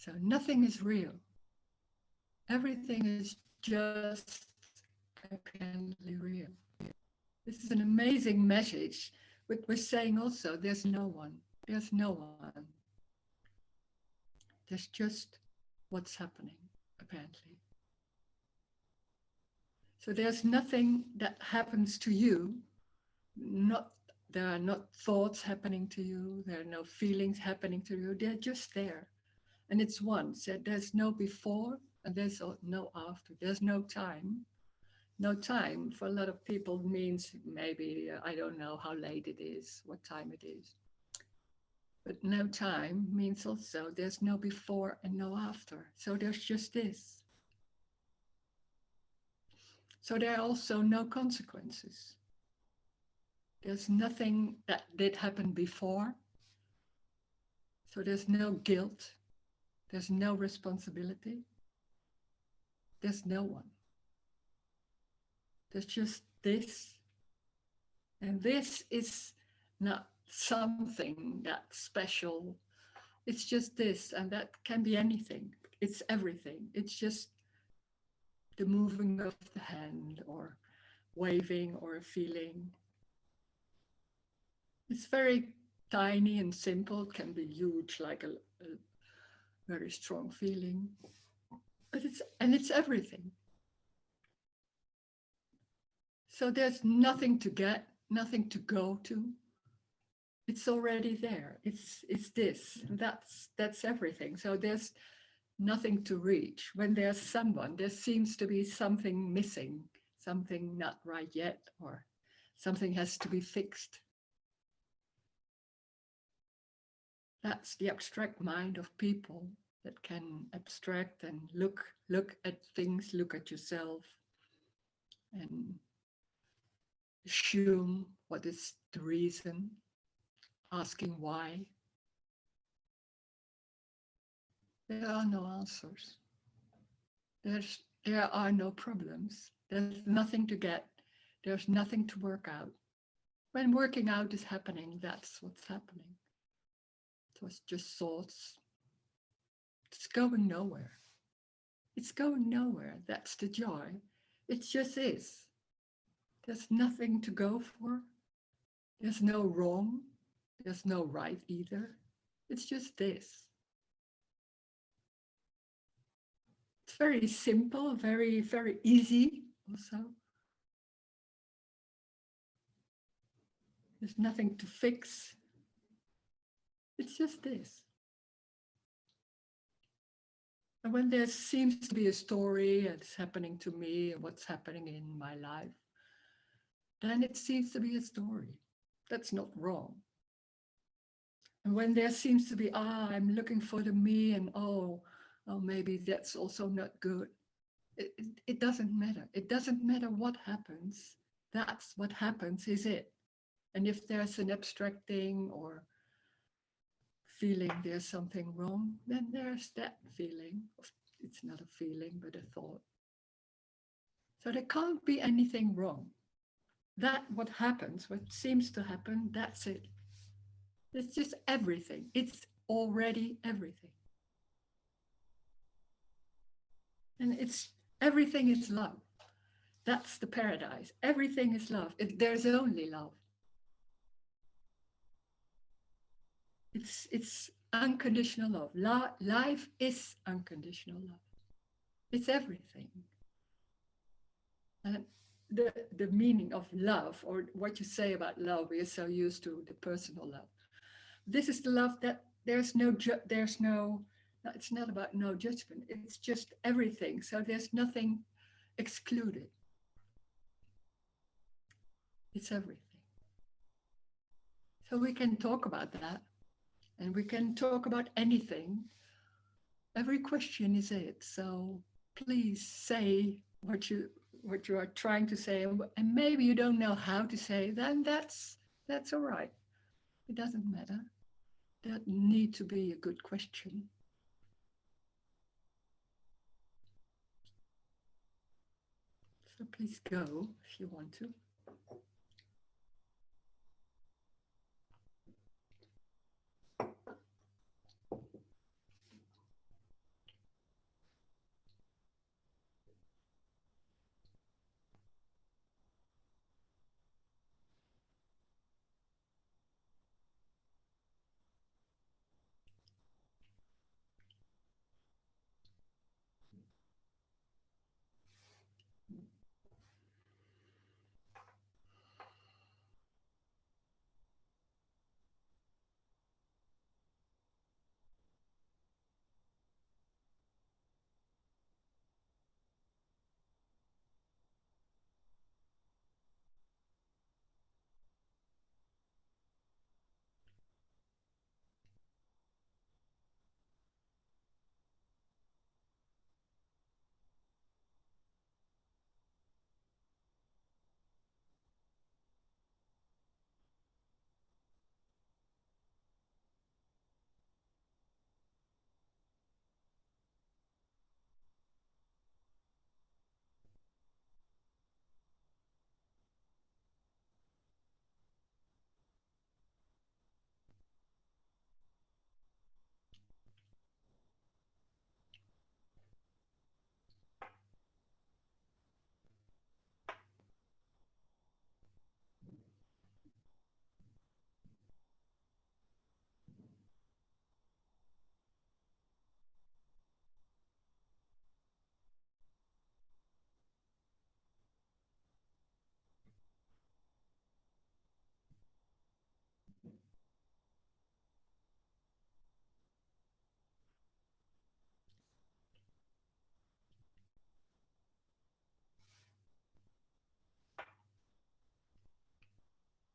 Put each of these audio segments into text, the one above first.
So nothing is real. Everything is just apparently real. This is an amazing message, but we're saying also there's no one. There's no one. There's just what's happening, apparently. So there's nothing that happens to you. There are not thoughts happening to you. There are no feelings happening to you. They're just there. And it's one. So there's no before and there's no after. There's no time. No time for a lot of people means maybe, I don't know how late it is, what time it is. But no time means also there's no before and no after. So there's just this. So there are also no consequences. There's nothing that did happen before. So there's no guilt. There's no responsibility. There's no one. There's just this. And this is not something that's special. It's just this, and that can be anything. It's everything. It's just the moving of the hand or waving or a feeling. It's very tiny and simple. It can be huge, like a very strong feeling. But it's everything. So there's nothing to get, nothing to go to. It's already there. It's this. That's everything. So there's nothing to reach. When there's someone, there seems to be something missing, something not right yet, or something has to be fixed. That's the abstract mind of people that can abstract and look at things, look at yourself, and assume what is the reason, asking why. There are no answers. There are no problems. There's nothing to get. There's nothing to work out. When working out is happening, that's what's happening. It was just thoughts. It's going nowhere. It's going nowhere. That's the joy. It just is. There's nothing to go for. There's no wrong. There's no right either. It's just this. It's very simple, very, very easy also. There's nothing to fix. It's just this. And when there seems to be a story that's happening to me and what's happening in my life, then it seems to be a story. That's not wrong. And when there seems to be, I'm looking for the me, and maybe that's also not good. It doesn't matter. It doesn't matter what happens. That's what happens, is it? And if there's an abstract thing or feeling there's something wrong, then there's that feeling. It's not a feeling, but a thought. So there can't be anything wrong. That what happens, what seems to happen, that's it. It's just everything. It's already everything. And everything is love. That's the paradise. Everything is love. There's only love. It's unconditional love. Life is unconditional love. It's everything. And the meaning of love, or what you say about love, we are so used to the personal love. This is the love that it's not about no judgment. It's just everything. So there's nothing excluded. It's everything. So we can talk about that, and we can talk about anything. Every question is it. So please say what you are trying to say, and maybe you don't know how to say, then that's all right. It doesn't matter. That need to be a good question. So please go if you want to.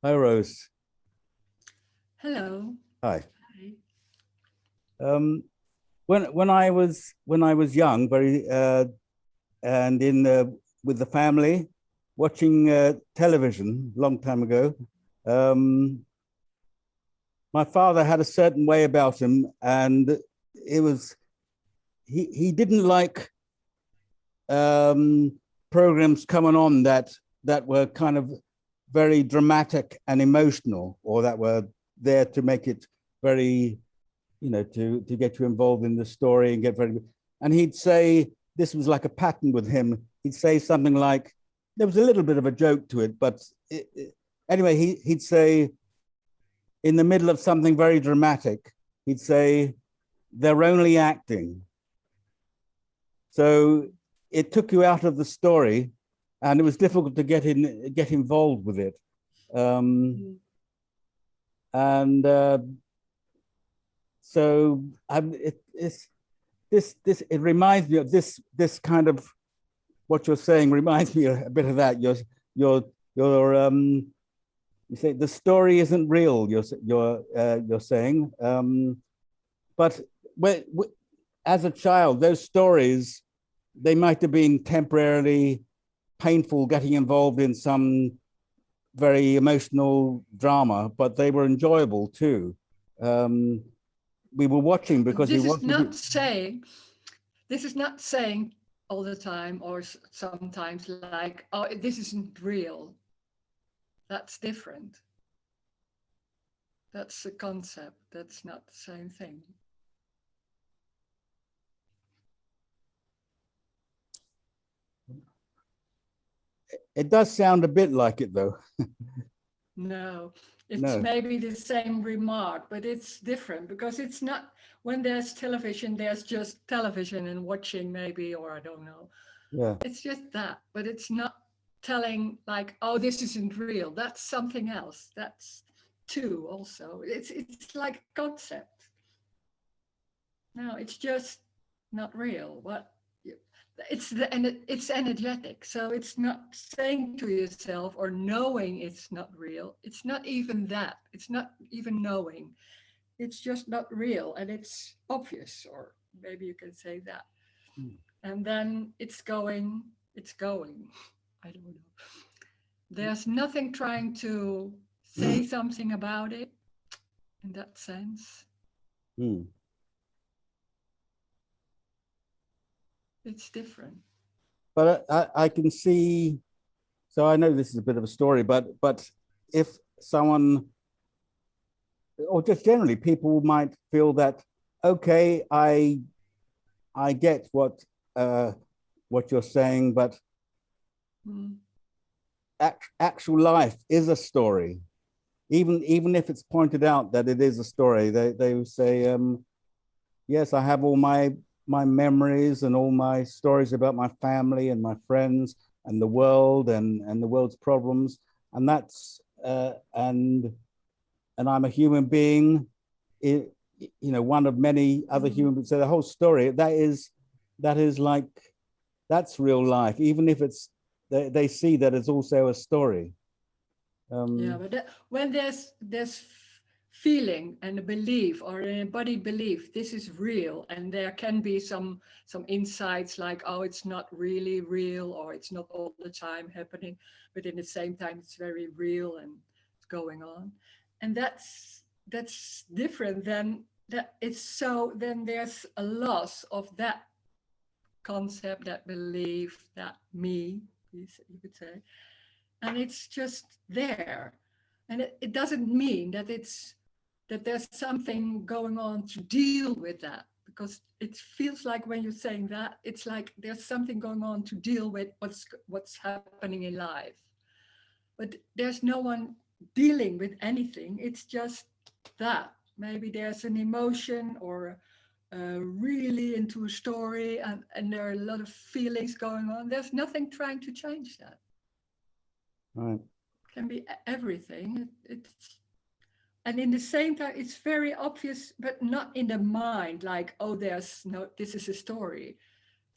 Hi, Rose. Hello. Hi. Hi. When I was young, very and in with the family, watching television long time ago, um, my father had a certain way about him, and it was he didn't like um, programs coming on that were kind of very dramatic and emotional, or that were there to make it very, to get you involved in the story and get very. And he'd say this was like a pattern with him. He'd say something like, there was a little bit of a joke to it, but anyway, he'd say in the middle of something very dramatic, he'd say, they're only acting. So it took you out of the story, and it was difficult to get involved with it. And so it reminds me of this kind of, what you're saying reminds me a bit of that. You're you say the story isn't real. You're saying, but as a child, those stories, they might have been temporarily painful, getting involved in some very emotional drama, but they were enjoyable too. We were watching because we This is wanted not to. saying, this is not saying all the time or sometimes like, oh, this isn't real. That's different. That's a concept. That's not the same thing. It does sound a bit like it, though. No, it's No. maybe the same remark, but it's different because it's not, when there's television, there's just television and watching maybe, or I don't know. Yeah. It's just that, but it's not telling like, oh, this isn't real. That's something else. That's two also. It's like a concept. No, it's just not real. What it's energetic, so it's not saying to yourself or knowing it's not real. It's not even that. It's not even knowing. It's just not real, and it's obvious, or maybe you can say that. And then it's going. It's going. I don't know. There's nothing trying to say something about it in that sense. Mm. It's different. But I can see. So I know this is a bit of a story, but if someone, or just generally, people might feel that, okay, I get what you're saying, but Mm. actual life is a story. Even if it's pointed out that it is a story, they will say, yes, I have all my memories and all my stories about my family and my friends and the world and the world's problems, and that's and I'm a human being, it, one of many other human beings. So the whole story, that is like, that's real life, even if it's they see that it's also a story. Yeah, but when there's feeling and a belief or an embodied belief, this is real, and there can be some insights like, oh, it's not really real, or it's not all the time happening, but in the same time, it's very real and it's going on, and that's different than that. It's so then there's a loss of that concept, that belief, that me, you could say, and it's just there, and it doesn't mean that it's that there's something going on to deal with that, because it feels like when you're saying that, it's like there's something going on to deal with what's happening in life, but there's no one dealing with anything. It's just that maybe there's an emotion or really into a story, and there are a lot of feelings going on. There's nothing trying to change that. Right. Can be everything. It's and in the same time, it's very obvious, but not in the mind. Like, oh, there's no. This is a story.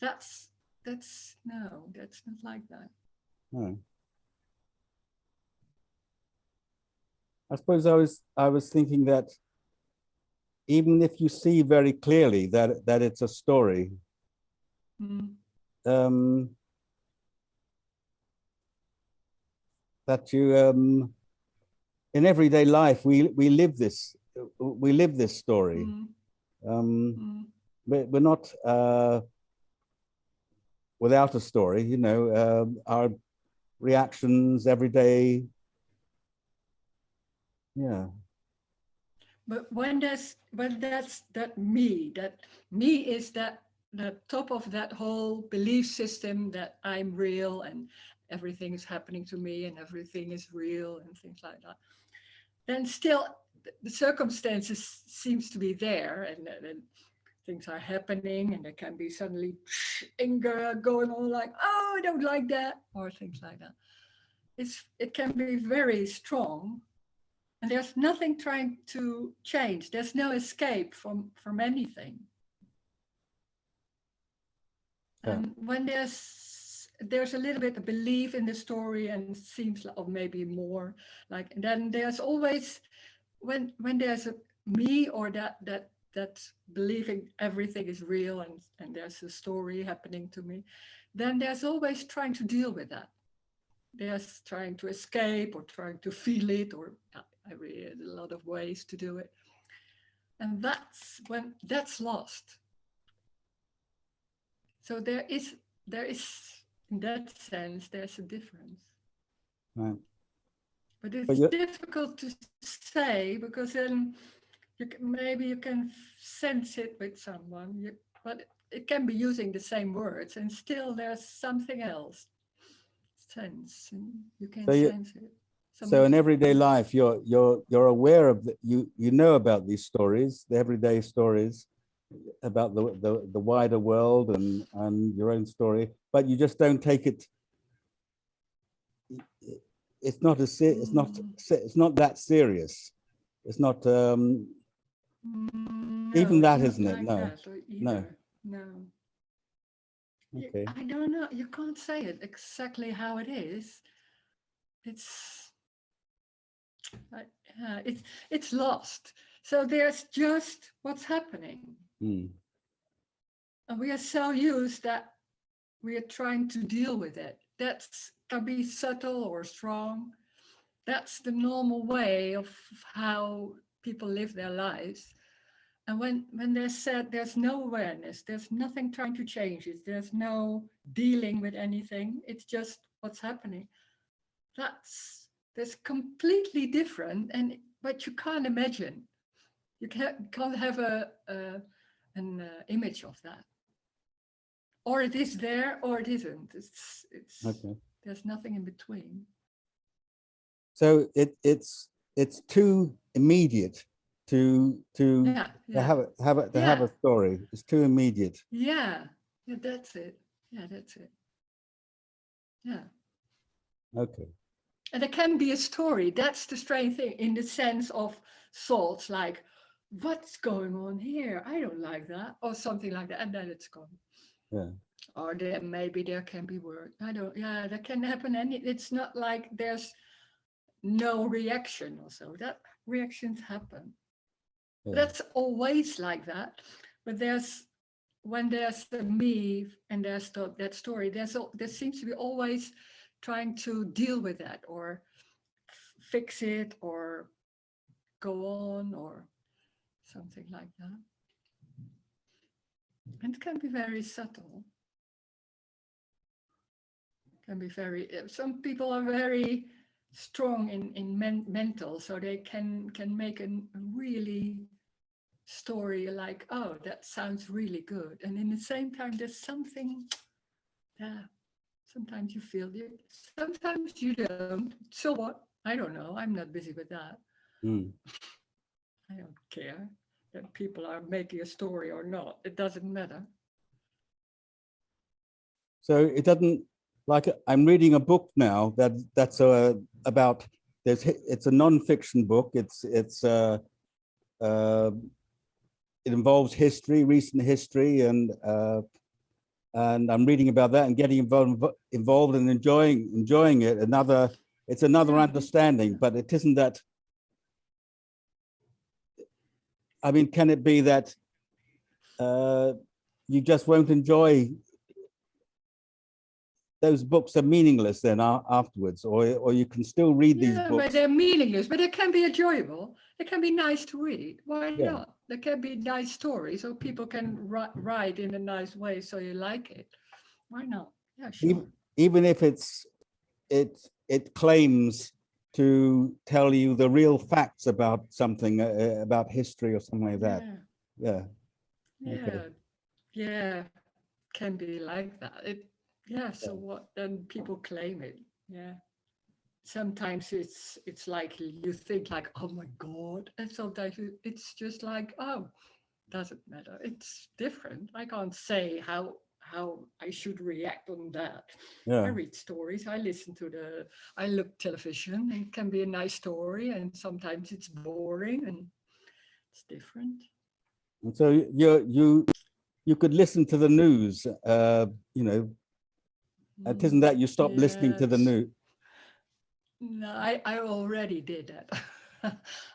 That's that's no. That's not like that. Right. I suppose I was thinking that even if you see very clearly that it's a story, that you in everyday life we live this story. We're not without a story, you know. Our reactions every day. Yeah. But when that's that me is that the top of that whole belief system that I'm real and everything is happening to me and everything is real and things like that, then still the circumstances seems to be there, and things are happening, and there can be suddenly anger going on, like, oh, I don't like that, or things like that. It can be very strong, and there's nothing trying to change. There's no escape from anything. Yeah. And when there's a little bit of belief in the story, and it seems like, or maybe more, like, then there's always, when there's a me, or that's believing everything is real, and there's a story happening to me, then there's always trying to deal with that. There's trying to escape, or trying to feel it, or I read a lot of ways to do it. And that's when that's lost. So there is in that sense, there's a difference. Right. But it's difficult to say, because then maybe you can sense it with someone, but it can be using the same words, and still there's something else. Sense, and you can sense it. So in everyday life, you're aware of you know about these stories, the everyday stories, about the wider world and your own story, but you just don't take it. It's not that serious. It's not even that, isn't it? No, no. Okay. I don't know. You can't say it exactly how it is. It's lost. So there's just what's happening. And we are so used that we are trying to deal with it. That can be subtle or strong. That's the normal way of how people live their lives. And when they're said there's no awareness, there's nothing trying to change it, there's no dealing with anything, it's just what's happening. That's completely different, but you can't imagine. You can't have an image of that. Or it is there, or it isn't. It's okay. There's nothing in between. So it's too immediate to have a story. It's too immediate. Yeah, that's it. Yeah, that's it. Yeah. Okay. And there can be a story. That's the strange thing, in the sense of thoughts like, what's going on here? I don't like that, or something like that, and then it's gone. Yeah. Or maybe there can be words. That can happen. And it's not like there's no reaction or so. That reactions happen. Yeah. That's always like that. But when there's the me and there's that story, there seems to be always trying to deal with that, or fix it, or go on, or something like that. And it can be very subtle. Can be some people are very strong in mental, so they can make a really story like, oh, that sounds really good, and in the same time there's something, sometimes you feel it, sometimes you don't. So what? I don't know. I'm not busy with that. I don't care that people are making a story or not. It doesn't matter. So it doesn't, like, I'm reading a book now that's about, it's a non-fiction book. It involves history, recent history, and I'm reading about that and getting involved and enjoying it. It's another understanding, but it isn't that I mean, can it be that you just won't enjoy those books are meaningless then afterwards, or you can still read these books? But they're meaningless, but they can be enjoyable. They can be nice to read. Why Yeah. not? There can be nice stories, so people can write in a nice way, so you like it. Why not? Yeah, sure. Even if it claims to tell you the real facts about something, about history or something like that. Yeah. Yeah. Yeah. Can be like that. So what then people claim it. Yeah. Sometimes it's like you think like, oh my God. And sometimes it's just like, oh, doesn't matter. It's different. I can't say how I should react on that. Yeah. I read stories. I look television. It can be a nice story, and sometimes it's boring, and it's different. And so you could listen to the news, you know. It isn't that you stop listening to the Yes. news. No, I already did that.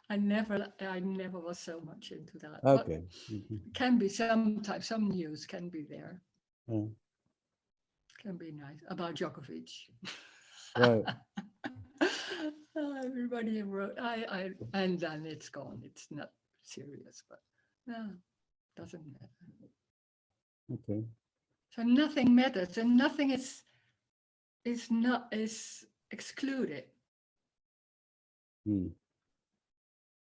I never was so much into that. Okay. But can be sometimes some news can be there. Yeah. Can be nice about Djokovic. Right. Everybody wrote and then it's gone. It's not serious, but no, doesn't matter. Okay. So nothing matters, and nothing is excluded. Hmm.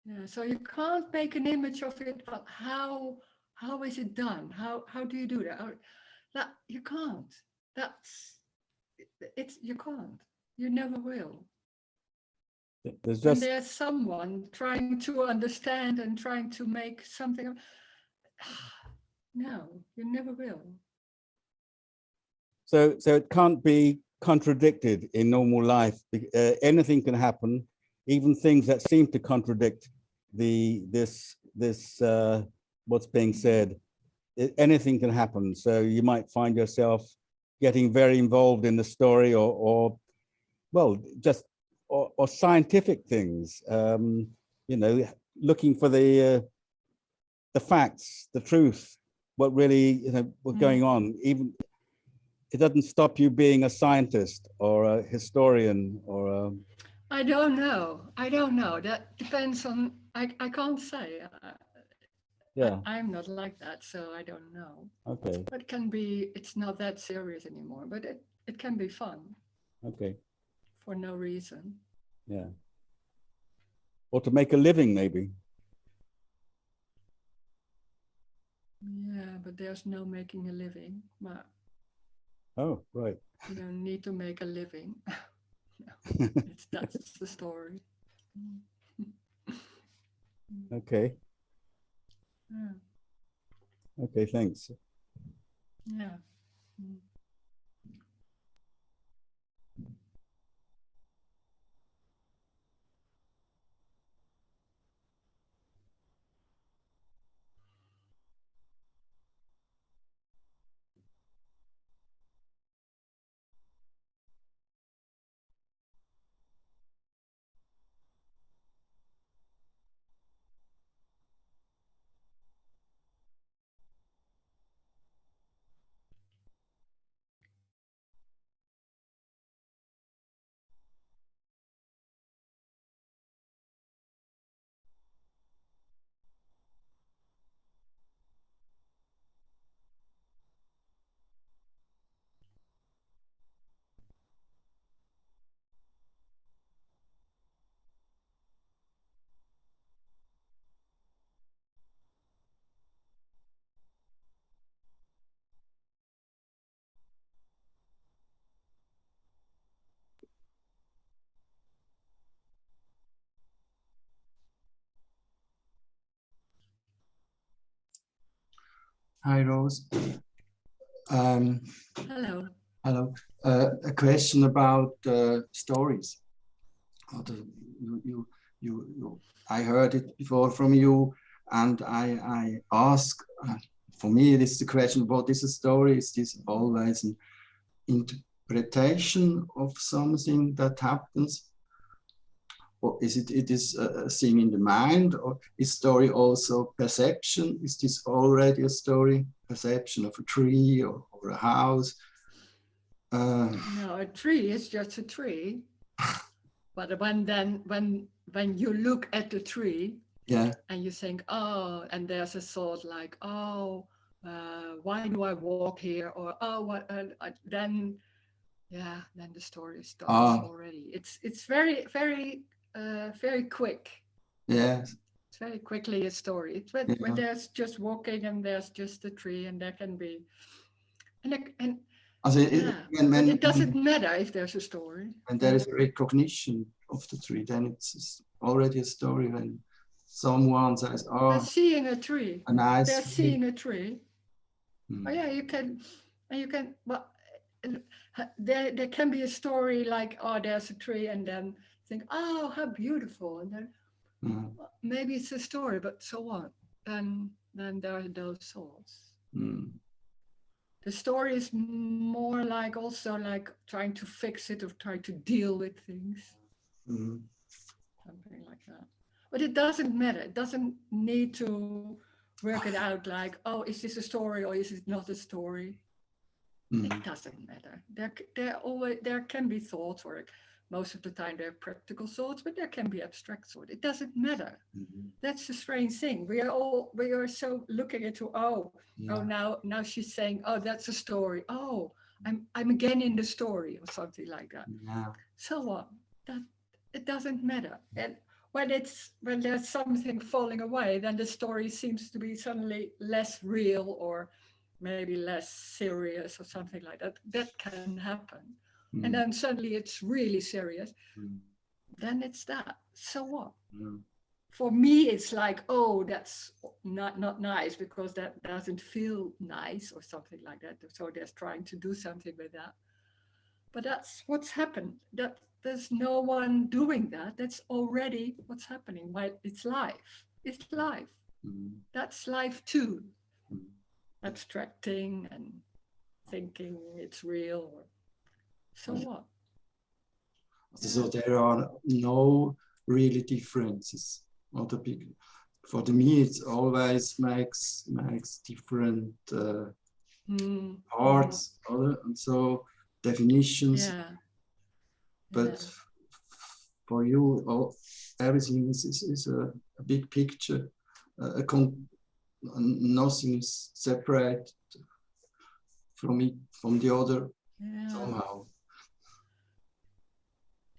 Yeah, so you can't make an image of it, but how is it done? How do you do that? That you can't. You can't. You never will. There's When just there's someone trying to understand and trying to make something, no, you never will. so it can't be contradicted in normal life. Anything can happen, even things that seem to contradict this what's being said. Anything can happen. So you might find yourself getting very involved in the story, or well, just or scientific things. You know, looking for the facts, the truth, what really what's going on. Even it doesn't stop you being a scientist or a historian or a... I don't know. That depends on. I can't say. Yeah. I'm not like that, so I don't know. Okay. But it's not that serious anymore, but it can be fun. Okay. For no reason. Yeah. Or to make a living, maybe. Yeah, but there's no making a living. But Oh, right. you don't need to make a living. That's the story. Okay. Yeah. Okay, thanks. Yeah. Hi, Rose. Hello. Hello. A question about stories. I heard it before from you, and I ask. For me, it is the question: what is a story? Is this always an interpretation of something that happens, or is it is a thing in the mind, or is story also perception? Is this already a story, perception of a tree or a house? No, a tree is just a tree. But when you look at the tree, Yeah. and you think, oh, and there's a thought like, oh, why do I walk here? Or oh, what? Then the story starts already. It's very very quick. Yes. It's very quickly a story. It's when there's just walking and there's just a tree, and there can be, and Also, it doesn't matter if there's a story. When there is a recognition of the tree, then it's already a story. When someone says, "Oh, they're seeing a tree," a nice they're tree. seeing a tree. Oh yeah, you can. Well, there can be a story like, oh, there's a tree, and then think, oh, how beautiful, and then well, maybe it's a story, but so what? Then there are those thoughts. The story is more like also like trying to fix it or trying to deal with things, something like that. But it doesn't matter. It doesn't need to work it out like, oh, is this a story or is it not a story? It doesn't matter. There can be thoughts, or most of the time they're practical thoughts, but there can be abstract thoughts. It doesn't matter. That's the strange thing. We are so looking into now she's saying, oh, that's a story. Oh, I'm again in the story or something like that. So what? That it doesn't matter. And when there's something falling away, then the story seems to be suddenly less real or maybe less serious or something like that. That can happen. And then suddenly it's really serious. Then it's that. So what? For me, it's like, oh, that's not nice because that doesn't feel nice or something like that. So they're trying to do something with that. But that's what's happened. That there's no one doing that. That's already what's happening. Well, it's life. It's life. That's life too. Abstracting and thinking it's real. So what? So there are no really differences. For me, it always makes different parts, and so definitions. Yeah. But for you, everything is a big picture. Nothing is separate from the other somehow.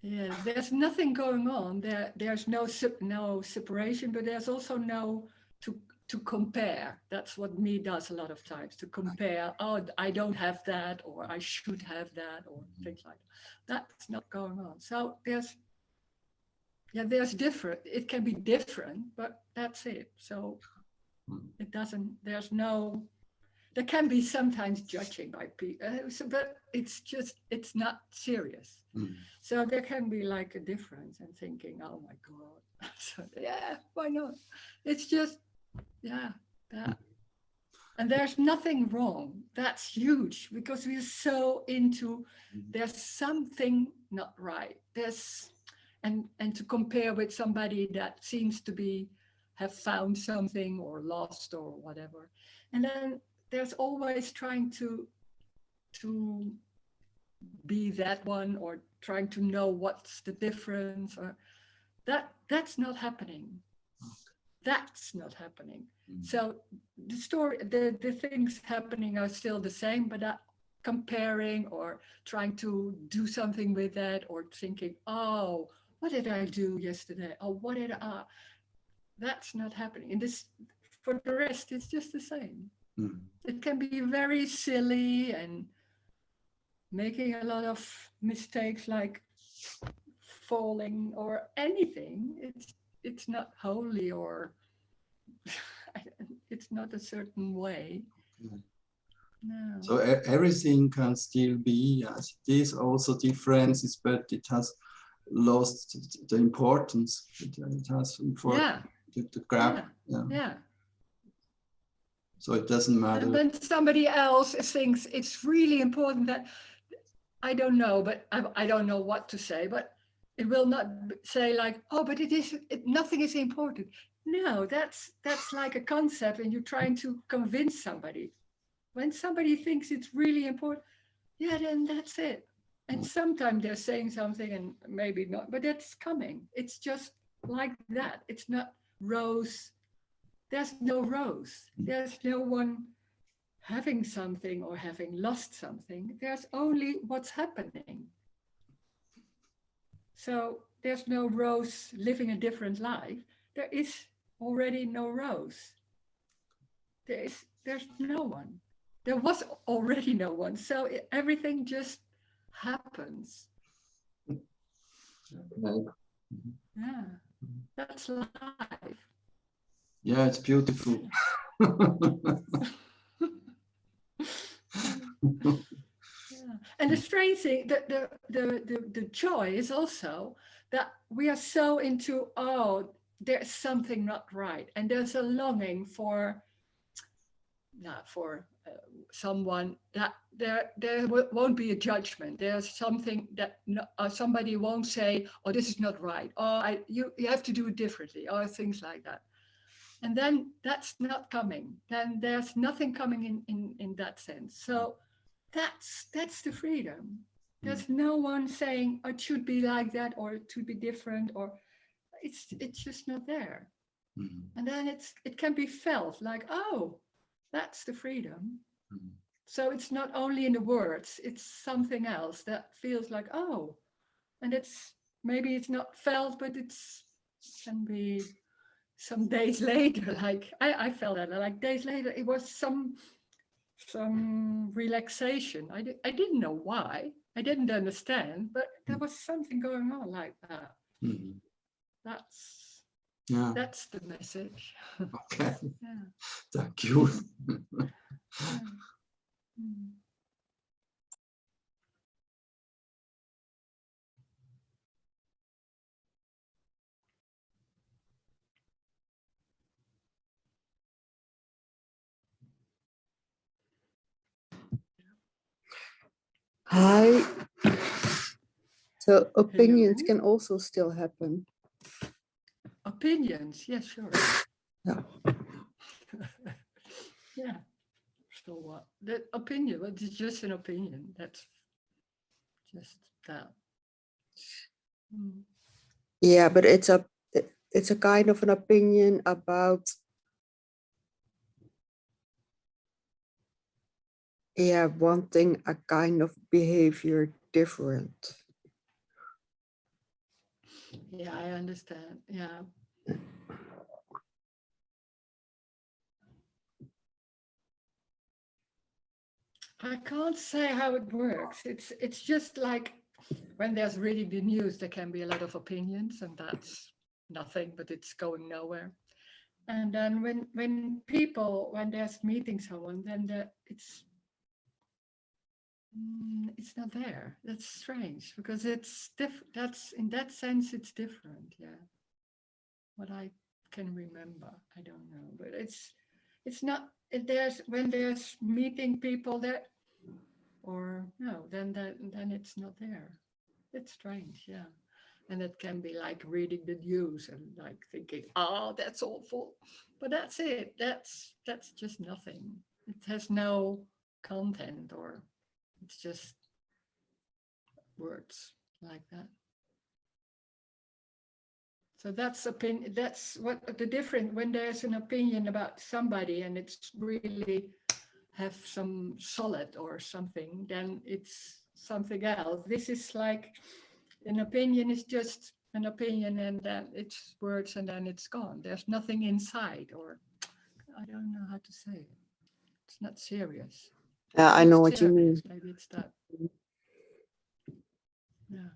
Yeah, there's nothing going on. There's no separation, but there's also no to compare. That's what me does a lot of times, to compare. Oh, I don't have that, or I should have that, or things like that. That's not going on. So there's different. It can be different, but that's it. So it doesn't. There can be sometimes judging by people, but it's not serious. So there can be like a difference and thinking, oh my God. So, yeah, why not? It's just, that. And there's nothing wrong. That's huge because we're so into, there's something not right. And to compare with somebody that seems to have found something or lost or whatever. And then there's always trying to be that one or trying to know what's the difference, or that's not happening. That's not happening. So the story, the things happening are still the same, but that comparing or trying to do something with that, or thinking, oh, what did I do yesterday? Oh, what did I? That's not happening. And this, for the rest, it's just the same. It can be very silly and making a lot of mistakes, like falling or anything. It's not holy, or it's not a certain way. No. So everything can still be as it is, also differences, but it has lost the importance. It has the grab. Yeah. So it doesn't matter. And when somebody else thinks it's really important that, I don't know, but I don't know what to say, but It will not say like, oh, but nothing is important. No, that's like a concept and you're trying to convince somebody. When somebody thinks it's really important, yeah, then that's it. And sometimes they're saying something and maybe not, but it's coming. It's just like that. It's not Rose. There's no Rose. There's no one having something or having lost something. There's only what's happening. So there's no Rose living a different life. There is already no Rose. There's no one. There was already no one. So everything just happens. Right. Yeah, that's life. Yeah, it's beautiful. Yeah. And the strange thing, the joy is also that we are so into, oh, there's something not right, and there's a longing for someone that there won't be a judgment. There's something that somebody won't say, oh, this is not right, or you have to do it differently, or things like that. And then that's not coming. Then there's nothing coming in that sense. So that's the freedom. There's no one saying, oh, it should be like that, or it should be different, or it's just not there. And then it can be felt like, oh, that's the freedom. So it's not only in the words, it's something else that feels like, oh, and maybe it's not felt, but can be some days later, like I felt that, like days later, it was some relaxation. I didn't know why. I didn't understand, but there was something going on like that. That's the message. Okay. Yeah. Thank you. Yeah. Hi. So opinions Hello. can also still happen. Opinions, yes, sure. Yeah. Yeah. So what? The opinion, but it's just an opinion. That's just that. Yeah, but it's a kind of an opinion about wanting a kind of behavior different. Yeah, I understand. Yeah. I can't say how it works. It's just like when there's really the news, there can be a lot of opinions, and that's nothing, but it's going nowhere. And then when there's meeting someone, then it's not there. That's strange because it's different. That's in that sense, it's different. Yeah. What I can remember, I don't know, but it's not. When there's meeting people there, or no, then it's not there. It's strange, yeah. And it can be like reading the news and like thinking, oh, that's awful, but that's it. That's just nothing. It has no content, or it's just words like that. So that's opinion. That's what the difference when there's an opinion about somebody and it's really have some solid or something, then it's something else. This is like an opinion is just an opinion, and then it's words and then it's gone. There's nothing inside, or I don't know how to say it. It's not serious. Yeah, I know what you mean. Maybe it's that. Yeah.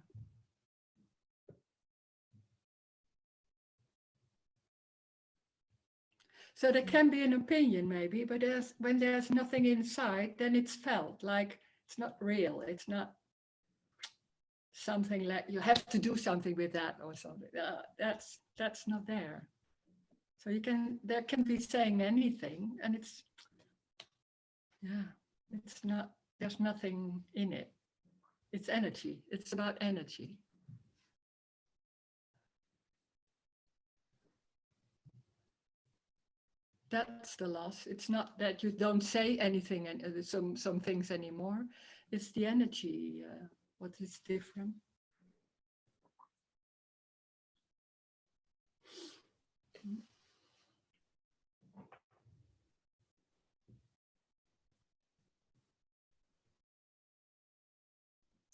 So there can be an opinion maybe, but when there's nothing inside, then it's felt like it's not real. It's not something like you have to do something with that or something. That's not there. So there can be saying anything, and it's not. There's nothing in it. It's energy. It's about energy. That's the loss. It's not that you don't say anything and some things anymore. It's the energy. What is different.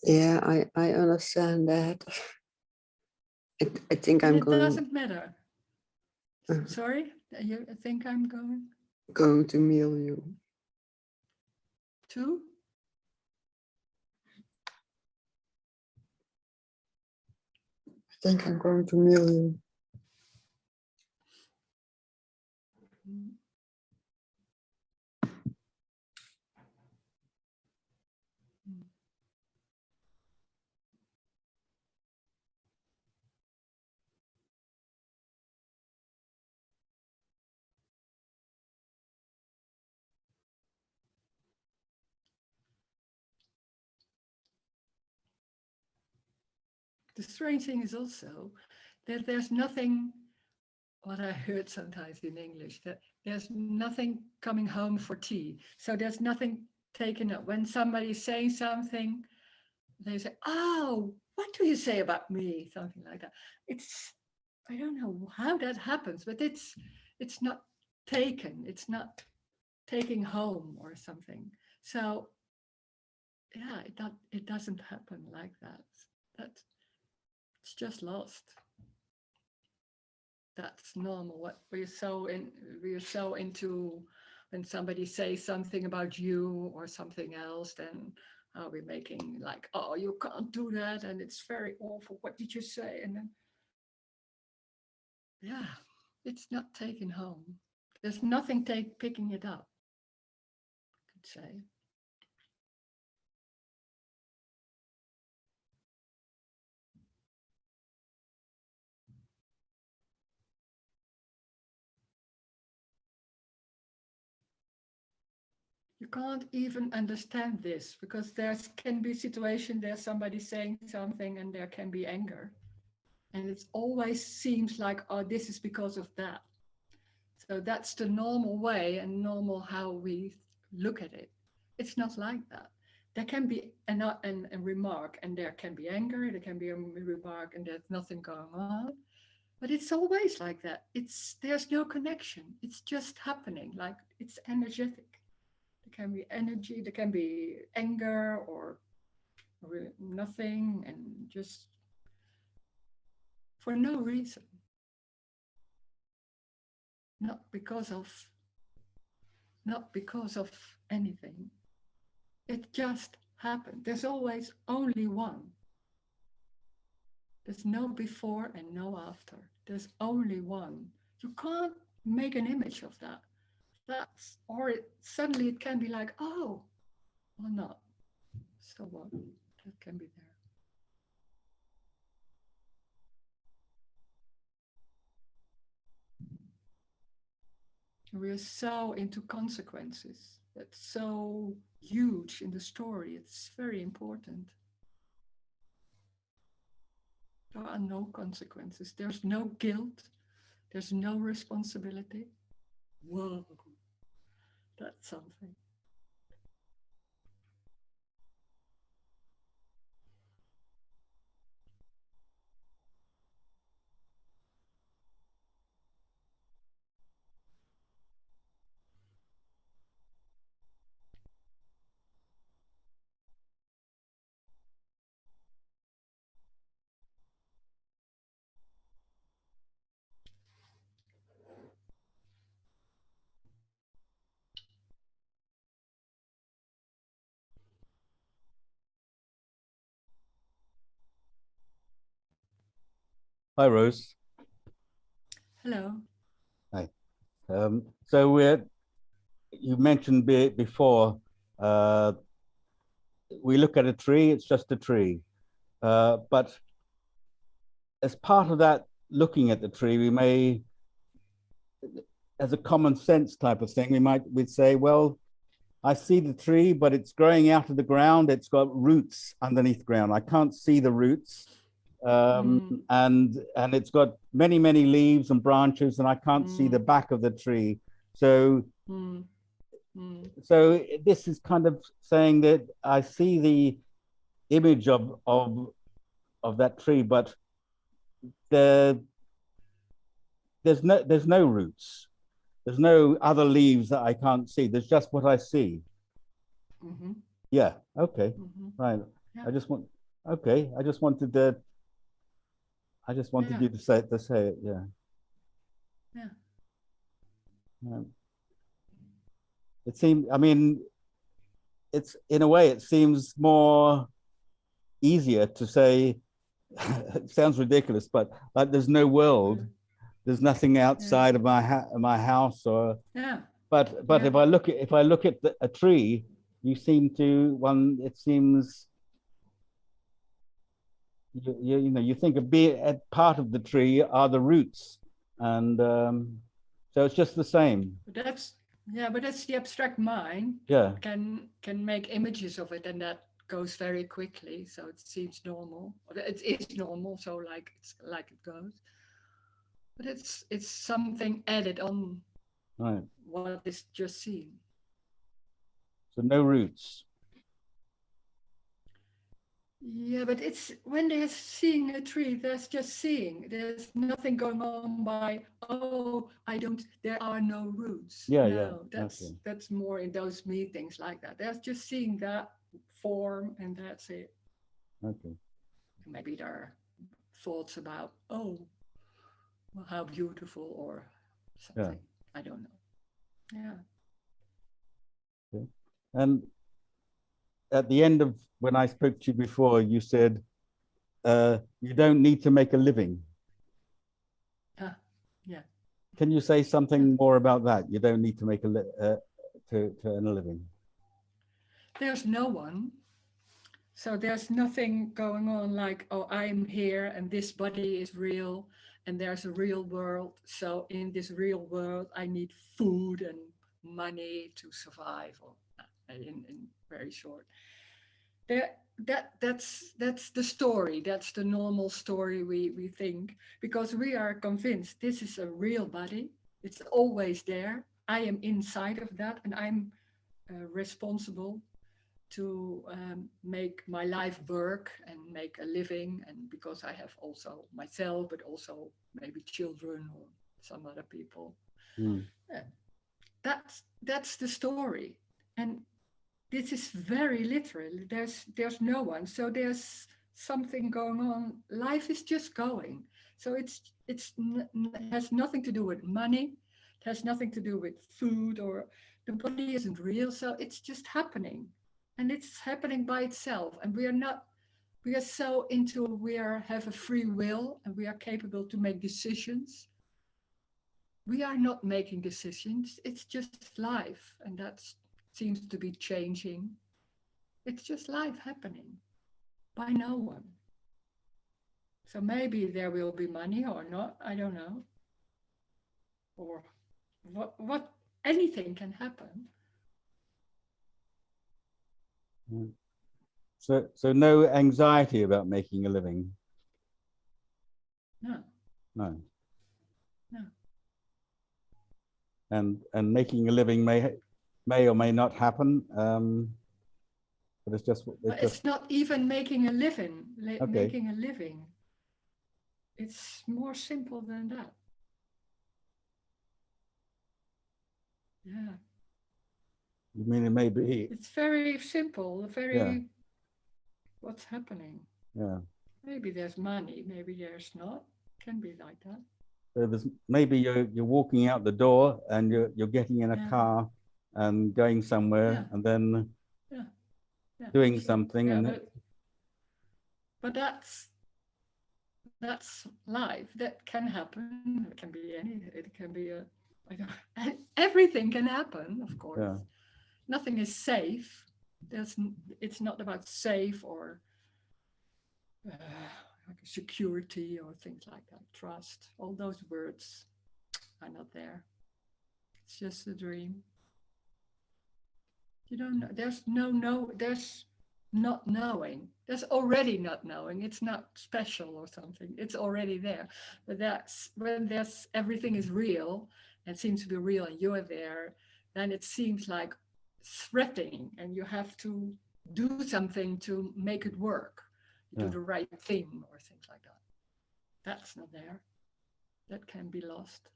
Yeah, I understand that. I think And I'm it doesn't matter. Sorry, you think I'm going to mail you. To? I think I'm going to mail you. The strange thing is also that there's nothing, what I heard sometimes in English, that there's nothing coming home for tea. So there's nothing taken up. When somebody's saying something, they say, oh, what do you say about me? Something like that. It's, I don't know how that happens, but it's not taken. It's not taking home or something. So yeah, it doesn't happen like that. It's just lost. That's normal. What we're so into when somebody says something about you or something else, then we're making like, oh, you can't do that, and it's very awful. What did you say? And then, yeah, it's not taken home. There's nothing picking it up, I could say. You can't even understand this because there can be a situation, there's somebody saying something and there can be anger. And it always seems like, oh, this is because of that. So that's the normal way and normal how we look at it. It's not like that. There can be a remark and there can be anger, there can be a remark and there's nothing going on. But it's always like that. There's no connection. It's just happening, like it's energetic. There can be energy, there can be anger or nothing, and just for no reason. Not because of anything. It just happened. There's always only one. There's no before and no after. There's only one. You can't make an image of that. Suddenly it can be like, oh, or not. So what? That can be there. We're so into consequences. That's so huge in the story. It's very important. There are no consequences. There's no guilt. There's no responsibility. Whoa, that's something. Hi, Rose. Hello. Hi. So you mentioned before, we look at a tree, it's just a tree. But as part of that, looking at the tree, we may, as a common sense type of thing, we'd say, well, I see the tree, but it's growing out of the ground. It's got roots underneath the ground. I can't see the roots. And it's got many leaves and branches, and I can't see the back of the tree. So, Mm. Mm. so this is kind of saying that I see the image of that tree, but there's no roots. There's no other leaves that I can't see. There's just what I see. Mm-hmm. Yeah. Okay. Mm-hmm. Right. Yeah. I just want. Okay. I just wanted to. I just wanted you to say it. Yeah. Yeah. It seemed. I mean, it's in a way. It seems more easier to say. It sounds ridiculous, but like there's no world. There's nothing outside of my house, or. Yeah. But if I look at a tree, you seem to one. It seems. You know, you think a part of the tree are the roots, and so it's just the same. But that's the abstract mind. Yeah. Can make images of it, and that goes very quickly. So it seems normal. It is normal. So it's like it goes. But it's something added on. Right. What is just seen. So no roots. Yeah, but it's when they're seeing a tree, there's just seeing. There's nothing going on by, oh, there are no roots. Yeah, no, yeah. that's more in those meetings like that. There's just seeing that form and that's it. Okay. Maybe there are thoughts about, oh, well, how beautiful or something. Yeah. I don't know. Yeah. Okay. And at the end of when I spoke to you before, you said you don't need to make a living. Yeah. Can you say something more about that? You don't need to make to earn a living. There's no one. So there's nothing going on like, oh, I'm here and this body is real and there's a real world. So in this real world, I need food and money to survive, or in very short. That's the story. That's the normal story we think, because we are convinced this is a real body. It's always there. I am inside of that and I'm responsible to make my life work and make a living, and because I have also myself, but also maybe children or some other people. Yeah. That's the story, and this is very literal. There's no one, so there's something going on. Life is just going, so it has nothing to do with money. It has nothing to do with food, or the body isn't real, so it's just happening. And it's happening by itself, and we are so into, have a free will and we are capable to make decisions. We are not making decisions, it's just life, and that seems to be changing. It's just life happening by no one. So maybe there will be money or not, I don't know. Or what anything can happen. So no anxiety about making a living. No. No. No. And making a living may or may not happen. But it's not even making a living. Okay. Making a living. It's more simple than that. Yeah. You mean it may be? It's very simple. What's happening? Yeah. Maybe there's money. Maybe there's not. Can be like that. So maybe you're walking out the door and you're getting in a car and going somewhere and then doing something. Yeah, but that's life. That can happen. It can be it can be everything can happen, of course. Yeah. Nothing is safe. It's not about safe or like security or things like that. Trust. All those words are not there. It's just a dream. You don't know. There's there's not knowing. There's already not knowing. It's not special or something. It's already there. But that's when everything is real, and seems to be real and you're there, then it seems like threatening and you have to do something to make it work, do the right thing or things like that. That's not there. That can be lost.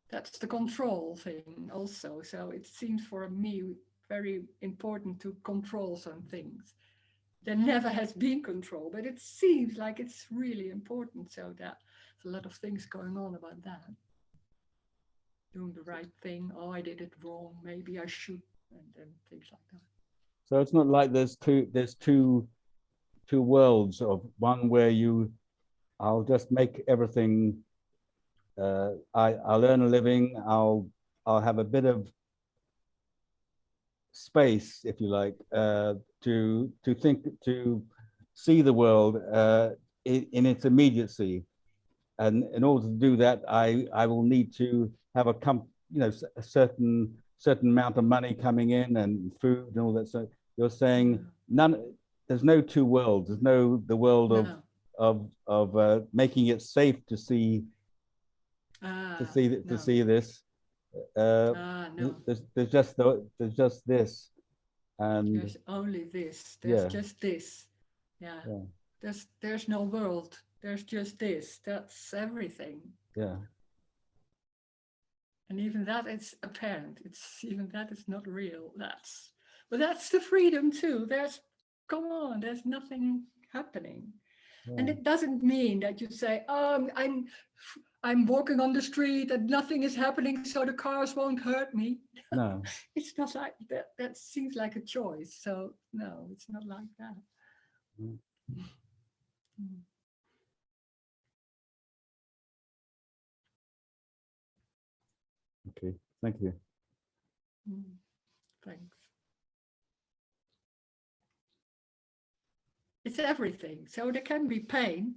That's the control thing also. So it seems for me very important to control some things. There never has been control, but it seems like it's really important. So that there's a lot of things going on about that. Doing the right thing. Oh, I did it wrong. Maybe I should, and things like that. So it's not like there's two worlds of one where I'll just make everything. I'll earn a living. I'll have a bit of space, if you like, to think, to see the world in its immediacy, and in order to do that, I will need to have a certain amount of money coming in and food and all that. So you're saying there's no two worlds. There's the world of making it safe to see this. No. There's just this, and there's only this. There's just this. Yeah. There's no world. There's just this. That's everything. Yeah. And even that is apparent. Even that is not real. But that's the freedom too. Come on, there's nothing happening. Yeah. And it doesn't mean that you say, oh, I'm walking on the street and nothing is happening, so the cars won't hurt me. No. It's not like that. That seems like a choice. So no, it's not like that. Mm. Mm. Okay, thank you. Thanks. It's everything. So there can be pain,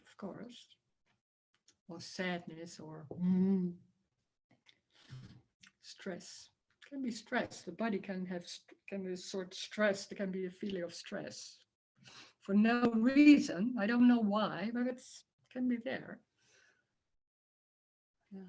of course, or sadness, or stress. It can be stress. The body can be a sort of stress. There can be a feeling of stress for no reason. I don't know why, but it can be there. Yeah.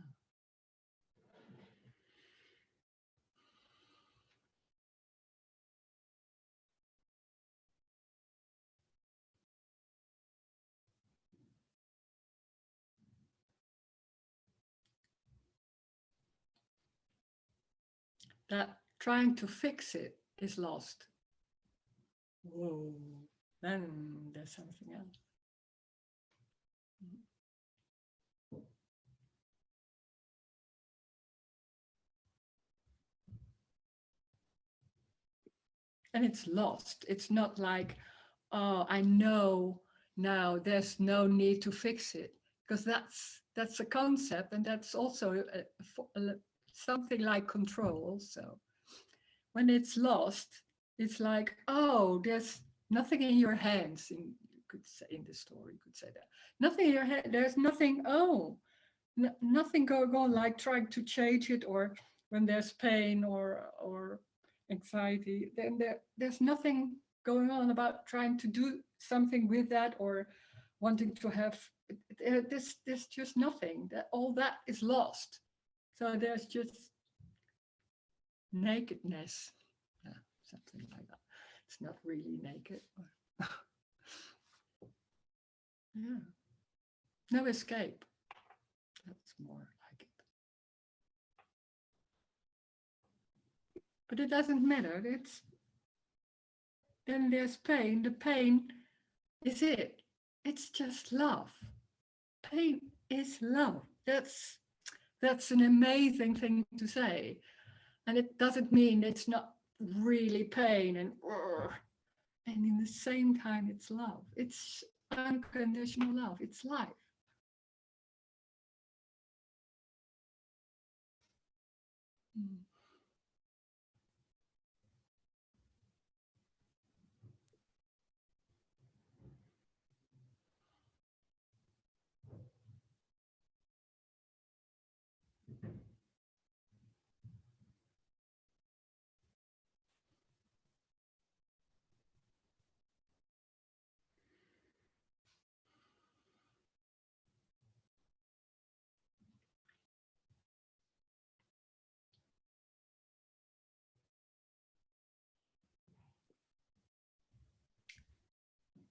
That trying to fix it is lost. Whoa, then there's something else. And it's lost. It's not like, oh, I know now there's no need to fix it, because that's a concept, and that's also something like control. So when it's lost, it's like, oh, there's nothing in your hands. You could say in the story, you could say that. Nothing in your hand. There's nothing. Oh, nothing going on like trying to change it, or when there's pain or anxiety, then there's nothing going on about trying to do something with that or wanting to have there's just nothing. That all that is lost. So there's just nakedness. Yeah, something like that. It's not really naked. Yeah. No escape. That's more like it. But it doesn't matter. Then there's pain. The pain is it. It's just love. Pain is love. That's an amazing thing to say. And it doesn't mean it's not really pain and in the same time it's love. It's unconditional love. It's life.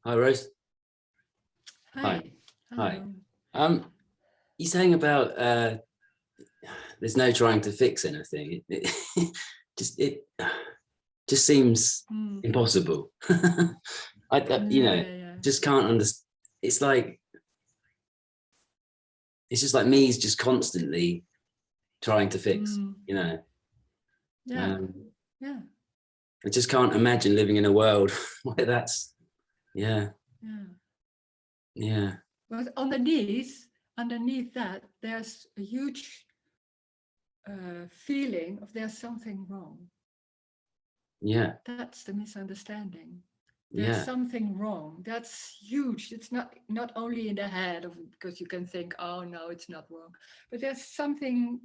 Hi, Rose. Hi. Hi. Hello. You're saying about there's no trying to fix anything. It just seems impossible. You know, just can't understand. It's like it's just like me's just constantly trying to fix. You know. Yeah. I just can't imagine living in a world where that's. Yeah. But underneath that, there's a huge feeling of there's something wrong. Yeah. That's the misunderstanding. There's something wrong. That's huge. It's not only in the head because you can think, oh no, it's not wrong, but there's something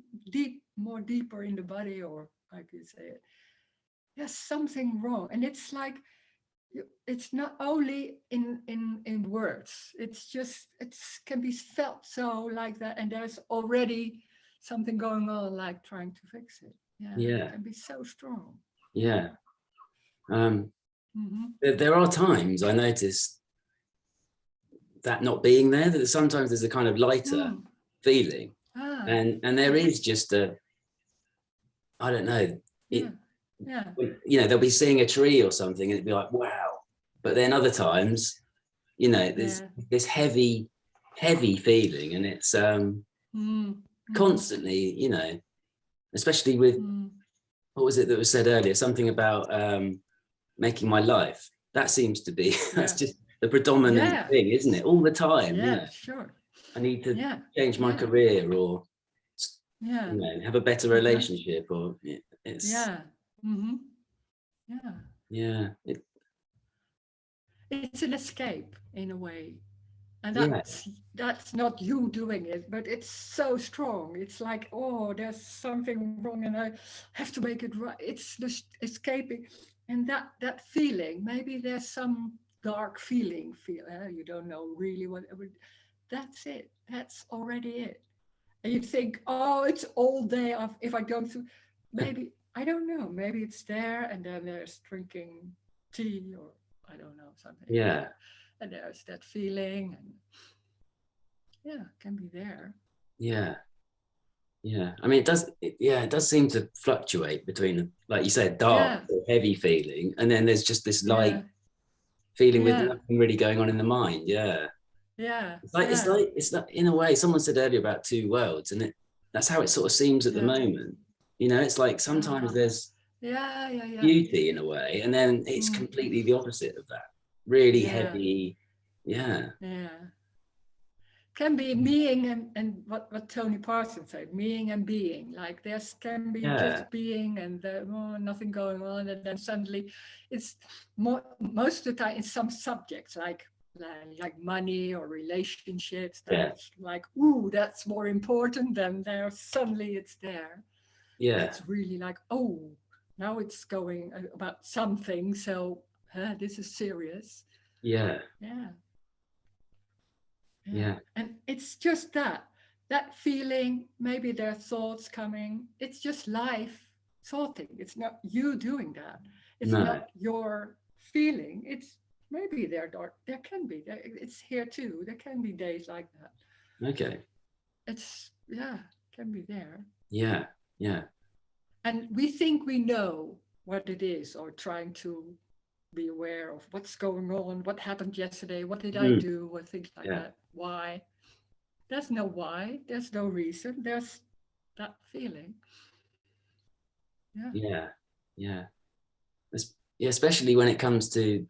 more deeper in the body, or like you say it. There's something wrong, and it's like it's not only in words. It's just it can be felt so like that, and there's already something going on, like trying to fix it. It can be so strong. There are times I notice that not being there, that sometimes there's a kind of lighter feeling, and there is just I don't know, you know, they'll be seeing a tree or something and it'd be like, wow, but then other times, you know, there's this heavy feeling, and it's constantly, you know, especially with what was it that was said earlier, something about making my life. That seems to be that's just the predominant thing, isn't it? All the time. You know, sure. I need to change my career, or you know, have a better relationship, or it's it's an escape in a way, and that's not you doing it, but it's so strong. It's like, oh, there's something wrong and I have to make it right. It's just escaping, and that feeling, maybe there's some dark feeling you don't know really what, that's it, that's already it. And you think, oh, it's all day if I go through, maybe I don't know, maybe it's there, and then there's drinking tea, or I don't know, something. And there's that feeling, and it can be there. I mean, it does seem to fluctuate between, like you said, dark or heavy feeling, and then there's just this light feeling with nothing really going on in the mind. It's like in a way, someone said earlier about two worlds, and that's how it sort of seems at the moment. You know, it's like sometimes there's beauty in a way, and then it's completely the opposite of that. Really heavy. Can be meing and what Tony Parsons said, meing and being. Like there's can be just being and nothing going on, and then suddenly it's most of the time in some subjects like money or relationships. That's like, ooh, that's more important than there. Suddenly it's there. It's really like, oh, now it's going about something. So this is serious. And it's just that feeling, maybe there are thoughts coming. It's just life thoughting. It's not you doing that. It's not your feeling. It's maybe there can be. It's here too. There can be days like that. It's can be there. And we think we know what it is, or trying to be aware of what's going on, what happened yesterday, what did I do, or things like that. Why? There's no why, there's no reason, there's that feeling. Especially when it comes to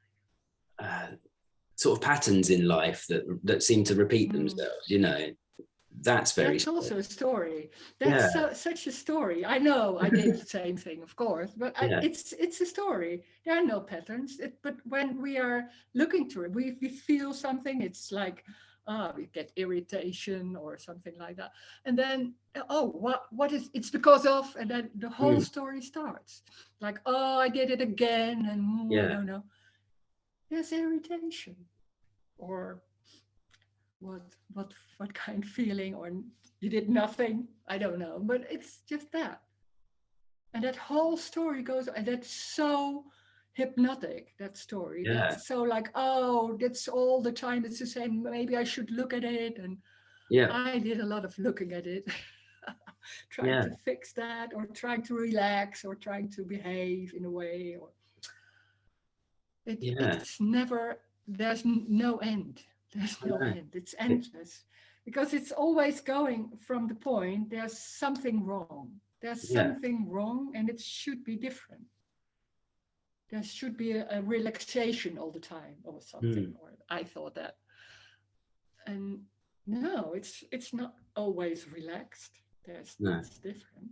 sort of patterns in life that seem to repeat themselves, you know. That's also a story. That's such a story. I know I did the same thing, of course, but it's a story. There are no patterns. But when we are looking through it, we feel something. It's like, we get irritation or something like that, and then what is? It's because of, and then the whole story starts. Like, oh, I did it again, and I don't know. There's irritation, or what kind of feeling, or you did nothing, I don't know, but it's just that, and that whole story goes, and that's so hypnotic, that story. Yeah. That's so like, oh, that's all the time it's the same. Maybe I should look at it. And Yeah. I did a lot of looking at it, trying Yeah. to fix that, or trying to relax, or trying to behave in a way. Or it's never, there's no end. There's no end. It's endless. Because it's always going from the point, there's something wrong. There's something wrong, and it should be different. There should be a relaxation all the time or something, or I thought that. And no, it's not always relaxed. It's different.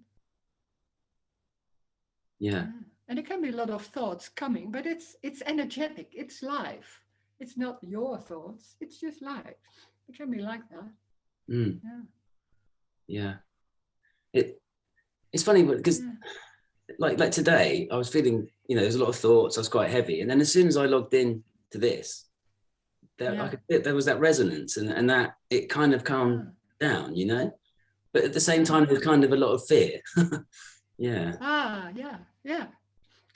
Yeah. And there can be a lot of thoughts coming, but it's energetic, it's life. It's not your thoughts, it's just life. It can be like that. Yeah. It's funny because like today I was feeling, there's a lot of thoughts, I was quite heavy, and then as soon as I logged in to this, there was that resonance, and that it kind of calmed down, but at the same time there's kind of a lot of fear.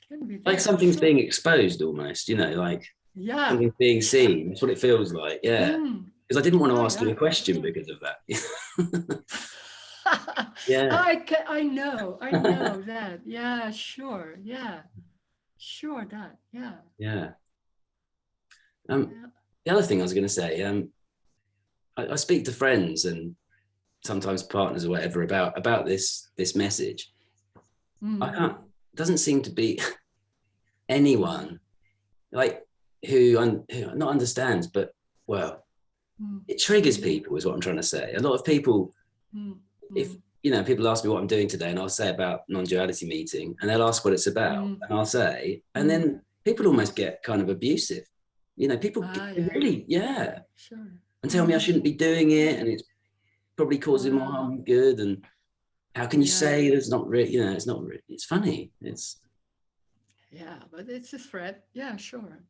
Can be like something's being exposed almost, like something's being seen. That's what it feels like. Because I didn't want to ask you a question because of that. I know that. Yeah, sure. Yeah, sure that. Yeah. The other thing I was going to say, I speak to friends and sometimes partners or whatever about this message. Doesn't seem to be anyone like who not understands, but it triggers people is what I'm trying to say. A lot of people, if people ask me what I'm doing today, and I'll say about non-duality meeting, and they'll ask what it's about, and I'll say, and then people almost get kind of abusive. People really, sure, and tell me I shouldn't be doing it, and it's probably causing more harm than good, and how can you say there's not really, it's not really, it's funny, it's but it's a threat. Yeah, sure.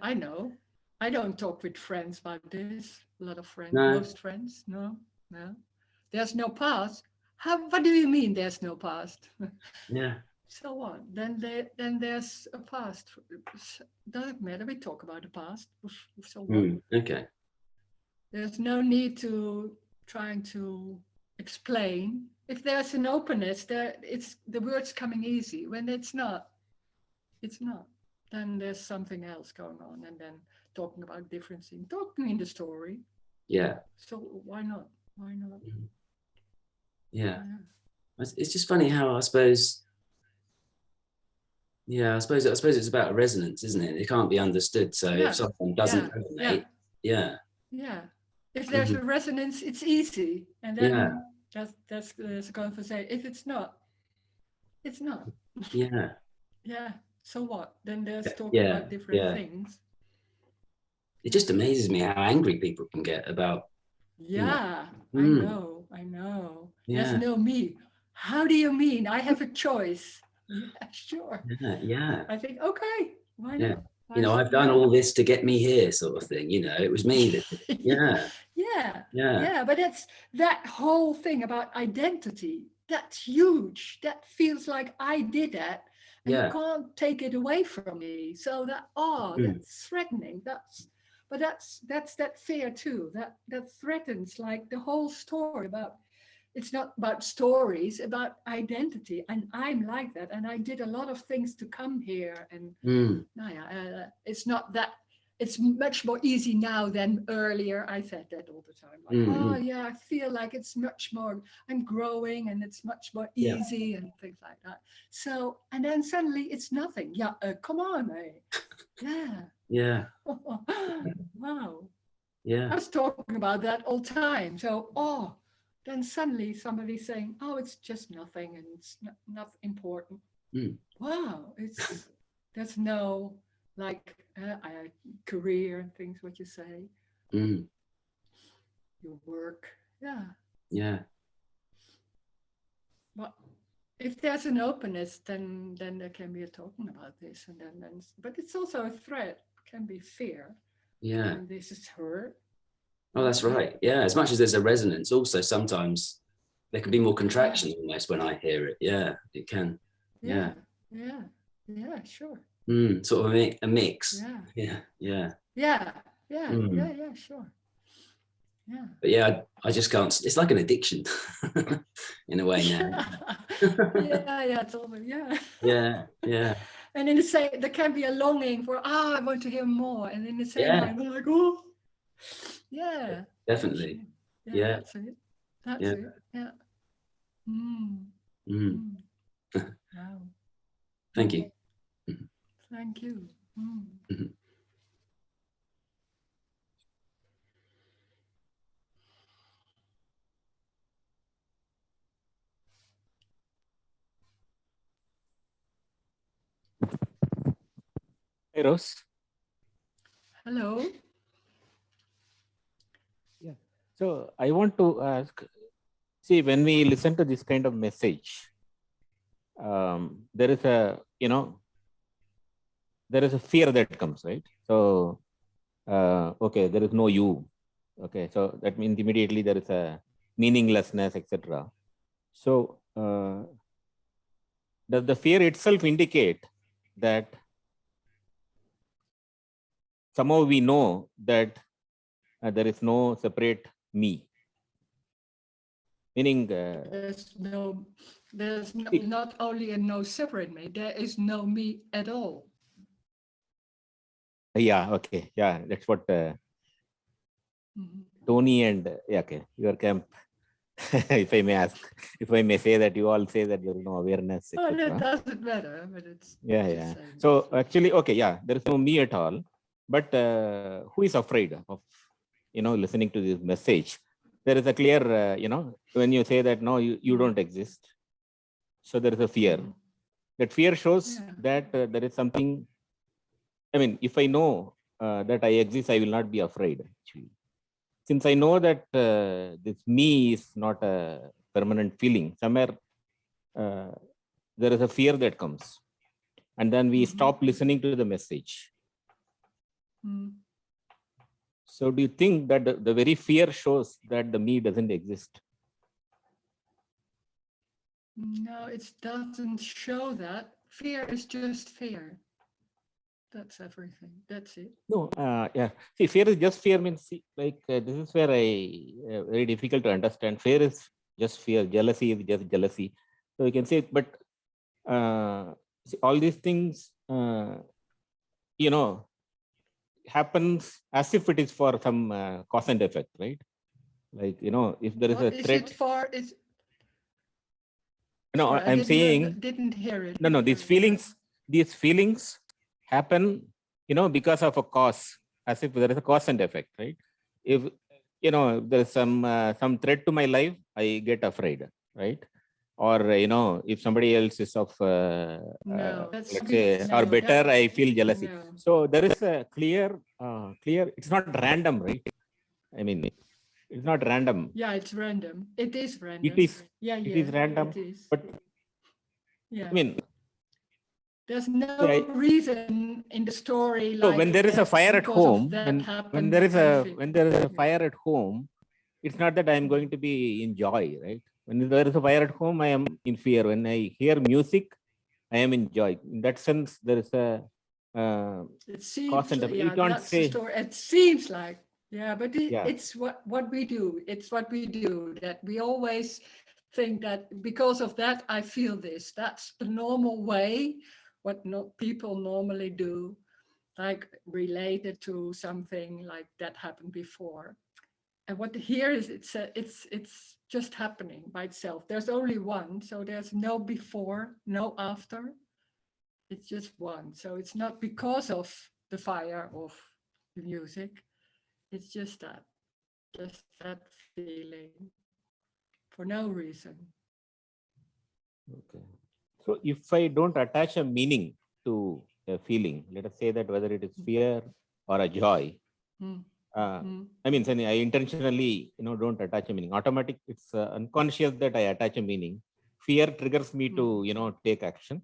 I know. I don't talk with friends about this. A lot of friends, most friends, no. There's no past. What do you mean there's no past? So what? Then there's a past. Doesn't matter. We talk about the past. So what? Okay. There's no need to trying to explain. If there's an openness, the words coming easy. When it's not. Then there's something else going on, and then talking about different things, talking in the story. So why not? It's just funny how I suppose it's about a resonance, isn't it? It can't be understood. So if something doesn't resonate, if there's a resonance, it's easy, and then that's the conversation. If it's not, it's not. So what? Then there's talking about different things. It just amazes me how angry people can get about. I know. There's no me. How do you mean? I have a choice. Yeah, sure. I think, okay, why not? I've done all this to get me here, sort of thing. It was me that. But it's that whole thing about identity. That's huge. That feels like I did that. And you can't take it away from me. So that's threatening. That's that fear too. That threatens like the whole story about. It's not about stories, about identity, and I'm like that. And I did a lot of things to come here. And it's not that. It's much more easy now than earlier. I said that all the time. Like, I feel like it's much more. I'm growing, and it's much more easy and things like that. So, and then suddenly it's nothing. Come on, Wow. I was talking about that all the time. So, then suddenly somebody's saying, it's just nothing, and it's not important. Wow, there's no like career and things, what you say, your work. But if there's an openness, then there can be a talking about this, and then but it's also a threat. It can be fear. And this is her. Oh, that's right. As much as there's a resonance, also sometimes there can be more contraction almost when I hear it. It can. Sure. Sort of a mix. Yeah. Yeah. Sure. Yeah. But yeah, I just can't. It's like an addiction in a way now. Totally. Yeah. And in the same, there can be a longing for, I want to hear more. And in the same time, we're like, oh, yeah. Definitely. Yeah. That's it. That's it. Yeah. Wow. Thank you. Thank you. Hey, Rose. Hello. Yeah. So I want to ask, see, when we listen to this kind of message, there is a, there is a fear that comes, right? So, okay, there is no you. Okay, so that means immediately there is a meaninglessness, etc. So, does the fear itself indicate that somehow we know that there is no separate me? Meaning, there's not only a no separate me, there is no me at all. Yeah, okay, yeah, that's what Tony and okay, your camp. If I may ask, if I may say that, you all say that there is no awareness. Oh, that doesn't matter, but it's yeah. So actually, okay, yeah, there is no me at all. But who is afraid of, listening to this message? There is a clear, when you say that no, you don't exist. So there is a fear. That fear shows that there is something. I mean, if I know that I exist, I will not be afraid. Actually, since I know that this me is not a permanent feeling, somewhere there is a fear that comes, and then we stop listening to the message. So do you think that the very fear shows that the me doesn't exist? No, it doesn't show that. Fear is just fear. That's everything. That's it. No, yeah. See, fear is just fear means, like, this is where very difficult to understand. Fear is just fear. Jealousy is just jealousy. So you can say, but see, all these things, happens as if it is for some cause and effect, right? Like, if there is a threat. No, I'm saying. Didn't hear it. No, these feelings happen, because of a cause, as if there is a cause and effect, right? If there is some threat to my life, I get afraid, right? Or if somebody else is of let's say or better, I feel jealousy. So there is a clear. It's not random, right? I mean, it's not random. Yeah, it's random. It is random. It is. Yeah. It is random. It is. But I mean, there's no reason in the story. So when there is a fire at home, when there is a fire at home, it's not that I'm going to be in joy, right? When there is a fire at home, I am in fear. When I hear music, I am in joy. In that sense, there is a cause and effect. You can't say. It seems like, but it's what we do. It's what we do, that we always think that because of that, I feel this. That's the normal way, what people normally do, like related to something like that happened before. And what here is, it's just happening by itself. There's only one, so there's no before, no after. It's just one. So it's not because of the fire of the music. It's just that feeling for no reason. Okay. So if I don't attach a meaning to a feeling, let us say that whether it is fear or a joy, I mean, I intentionally, don't attach a meaning. Automatic, it's unconscious that I attach a meaning. Fear triggers me to, take action.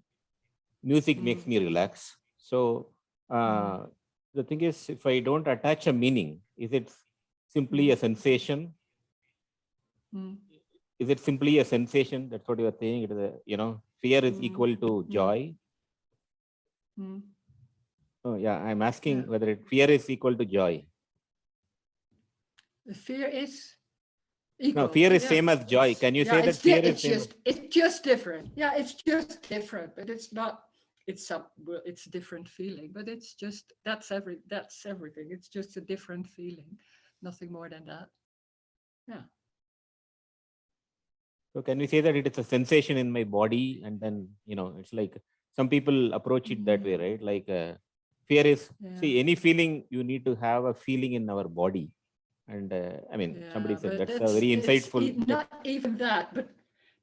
Music makes me relax. So the thing is, if I don't attach a meaning, is it simply a sensation? Is it simply a sensation? That's what you are saying. It is fear is equal to joy. Oh, yeah, I'm asking whether fear is equal to joy. The fear is equal. No, fear is same as joy. Can you say that fear is same? It's just different. Yeah, it's just different, but it's not. It's a different feeling, but it's just that's everything. It's just a different feeling, nothing more than that. Yeah. So can we say that it is a sensation in my body, and then it's like some people approach it that way, right? Like fear is see any feeling you need to have a feeling in our body, and I mean somebody said that's a very insightful. Not even that,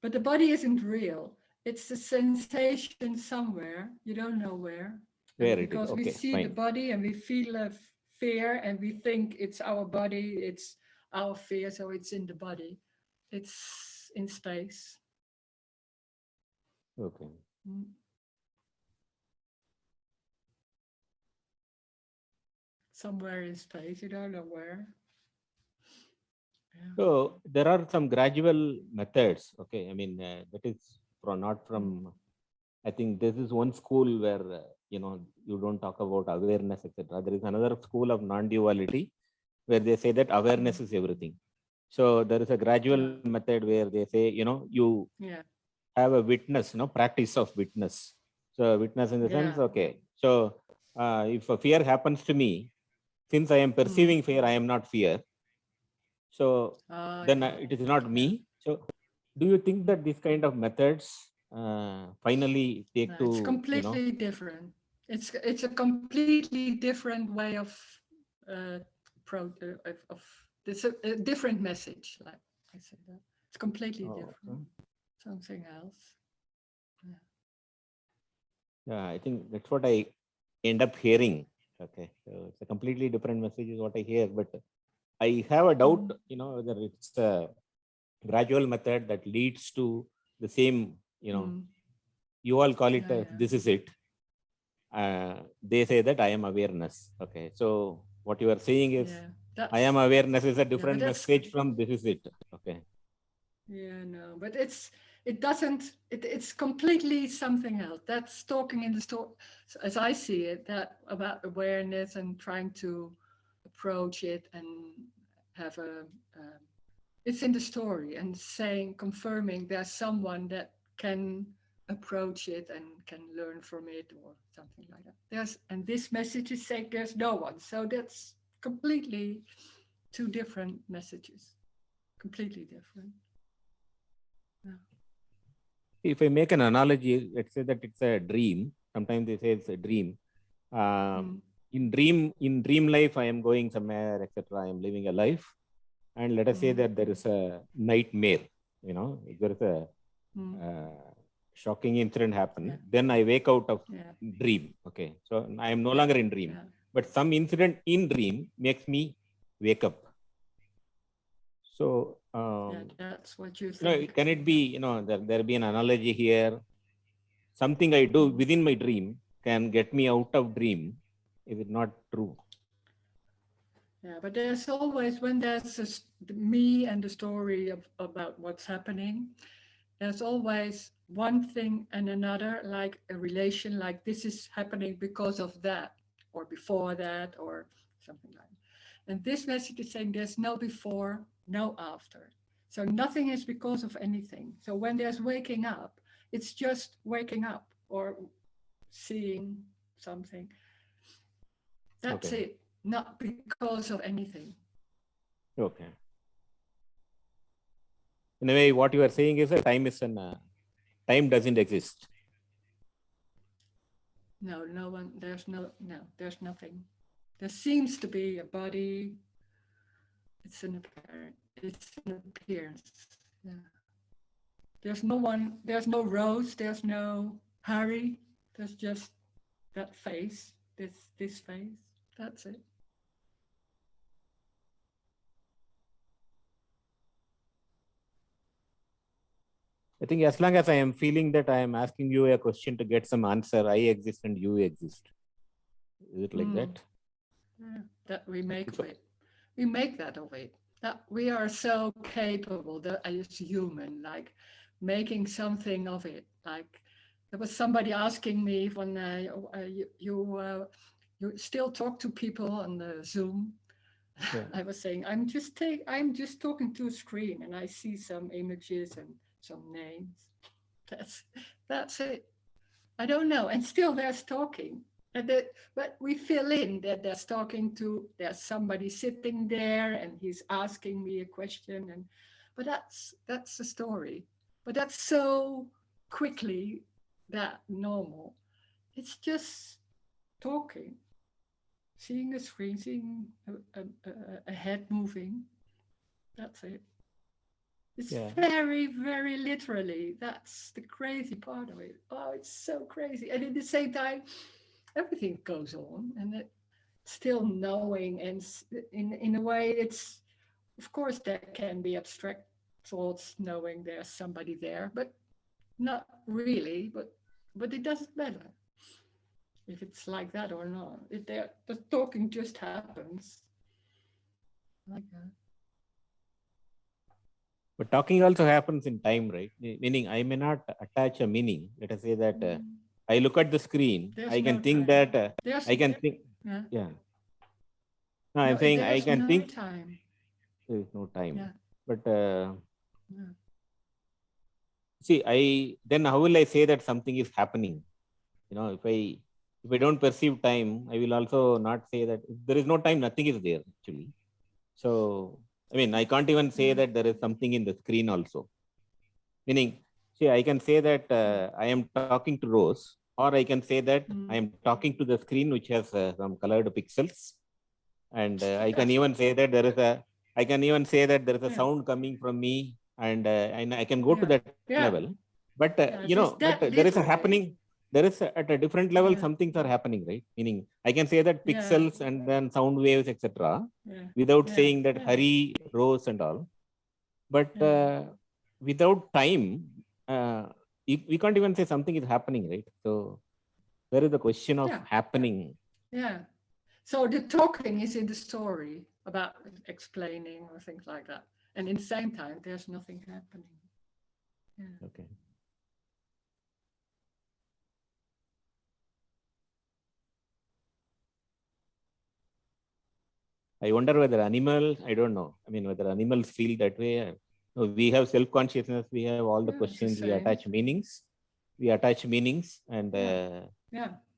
but the body isn't real. It's a sensation somewhere. You don't know where. Where it is. Because we see the body and we feel a fear and we think it's our body, it's our fear, so it's in the body. It's in space. Okay. Somewhere in space, you don't know where. Yeah. So there are some gradual methods. Okay, I mean that is not from. I think this is one school where you don't talk about awareness, etc. There is another school of non-duality where they say that awareness is everything. So there is a gradual method where they say you have a witness, practice of witness. So witness in the sense, okay. So if a fear happens to me, since I am perceiving fear, I am not fear. So then it is not me. So do you think that these kind of methods finally take to? It's completely different. It's a completely different way of it's a different message. Like I said, it's completely different. Okay. Something else. Yeah, I think that's what I end up hearing. Okay, so it's a completely different message is what I hear, but I have a doubt, whether it's a gradual method that leads to the same, you all call it, this is it. They say that I am awareness. Okay, so what you are saying is, I am awareness is a different message from this is it. Okay. Yeah, no, but it's completely something else. That's talking in the story, as I see it, that about awareness and trying to approach it and have it's in the story and confirming there's someone that can approach it and can learn from it or something like that. And this message is saying there's no one. So that's completely two different messages, completely different. Yeah. If I make an analogy, let's say that it's a dream. Sometimes they say it's a dream. In dream life, I am going somewhere, etc. I am living a life, and let us say that there is a nightmare. If there is a shocking incident happen, then I wake out of dream. Okay, so I am no longer in dream, but some incident in dream makes me wake up. So that's what you think. Can it be, there be an analogy here? Something I do within my dream can get me out of dream. Is it not true? Yeah, but there's always, when there's me and the story about what's happening, there's always one thing and another, like a relation, like this is happening because of that, or before that, or something like that. And this message is saying there's no before, no after. So nothing is because of anything. So when there's waking up, it's just waking up or seeing something. That's it, not because of anything. Okay. In a way, what you are saying is that time time doesn't exist. No, there's nothing. There seems to be a body. It's an appearance. Yeah. There's no one, there's no Rose, there's no Harry, there's just that face, this face. That's it. I think as long as I am feeling that I am asking you a question to get some answer, I exist and you exist. Is it like that? Yeah, that we make of it. We make that of it. That we are so capable, that as human, like making something of it. Like there was somebody asking me when you still talk to people on the Zoom. Yeah. I was saying, I'm just talking to a screen and I see some images and some names. That's it. I don't know. And still there's talking. But we fill in that there's somebody sitting there and he's asking me a question. But that's the story. But that's so quickly that normal. It's just talking. Seeing a screen, seeing a head moving, that's it. It's very, very literally. That's the crazy part of it. Oh, it's so crazy. And at the same time, everything goes on, and it still knowing, and in a way, it's, of course, there can be abstract thoughts, knowing there's somebody there, but not really. But it doesn't matter if it's like that or not. The talking just happens like that. But talking also happens in time, right? Meaning I may not attach a meaning. Let us say that I look at the screen, I can think that I can think. Yeah. No, I'm saying I can think. Time. There is no time. Yeah. But see, then how will I say that something is happening? You know, if I don't perceive time, I will also not say that if there is no time, nothing is there actually. So, I mean, I can't even say that there is something in the screen also. Meaning, see, I can say that I am talking to Rose, or I can say that I am talking to the screen which has some colored pixels. And I can even say that there is a sound coming from me, and I can go to that level. But but there is a happening. There is at a different level, some things are happening, right? Meaning I can say that pixels and then sound waves, etc., without saying that Hari, Rose, and all. But without time, we can't even say something is happening, right? So there is the question of happening. Yeah. So the talking is in the story about explaining or things like that. And in the same time, there's nothing happening. Yeah. Okay. I wonder whether animals, I don't know. I mean, whether animals feel that way. We have self-consciousness, we have all the questions, we attach meanings. And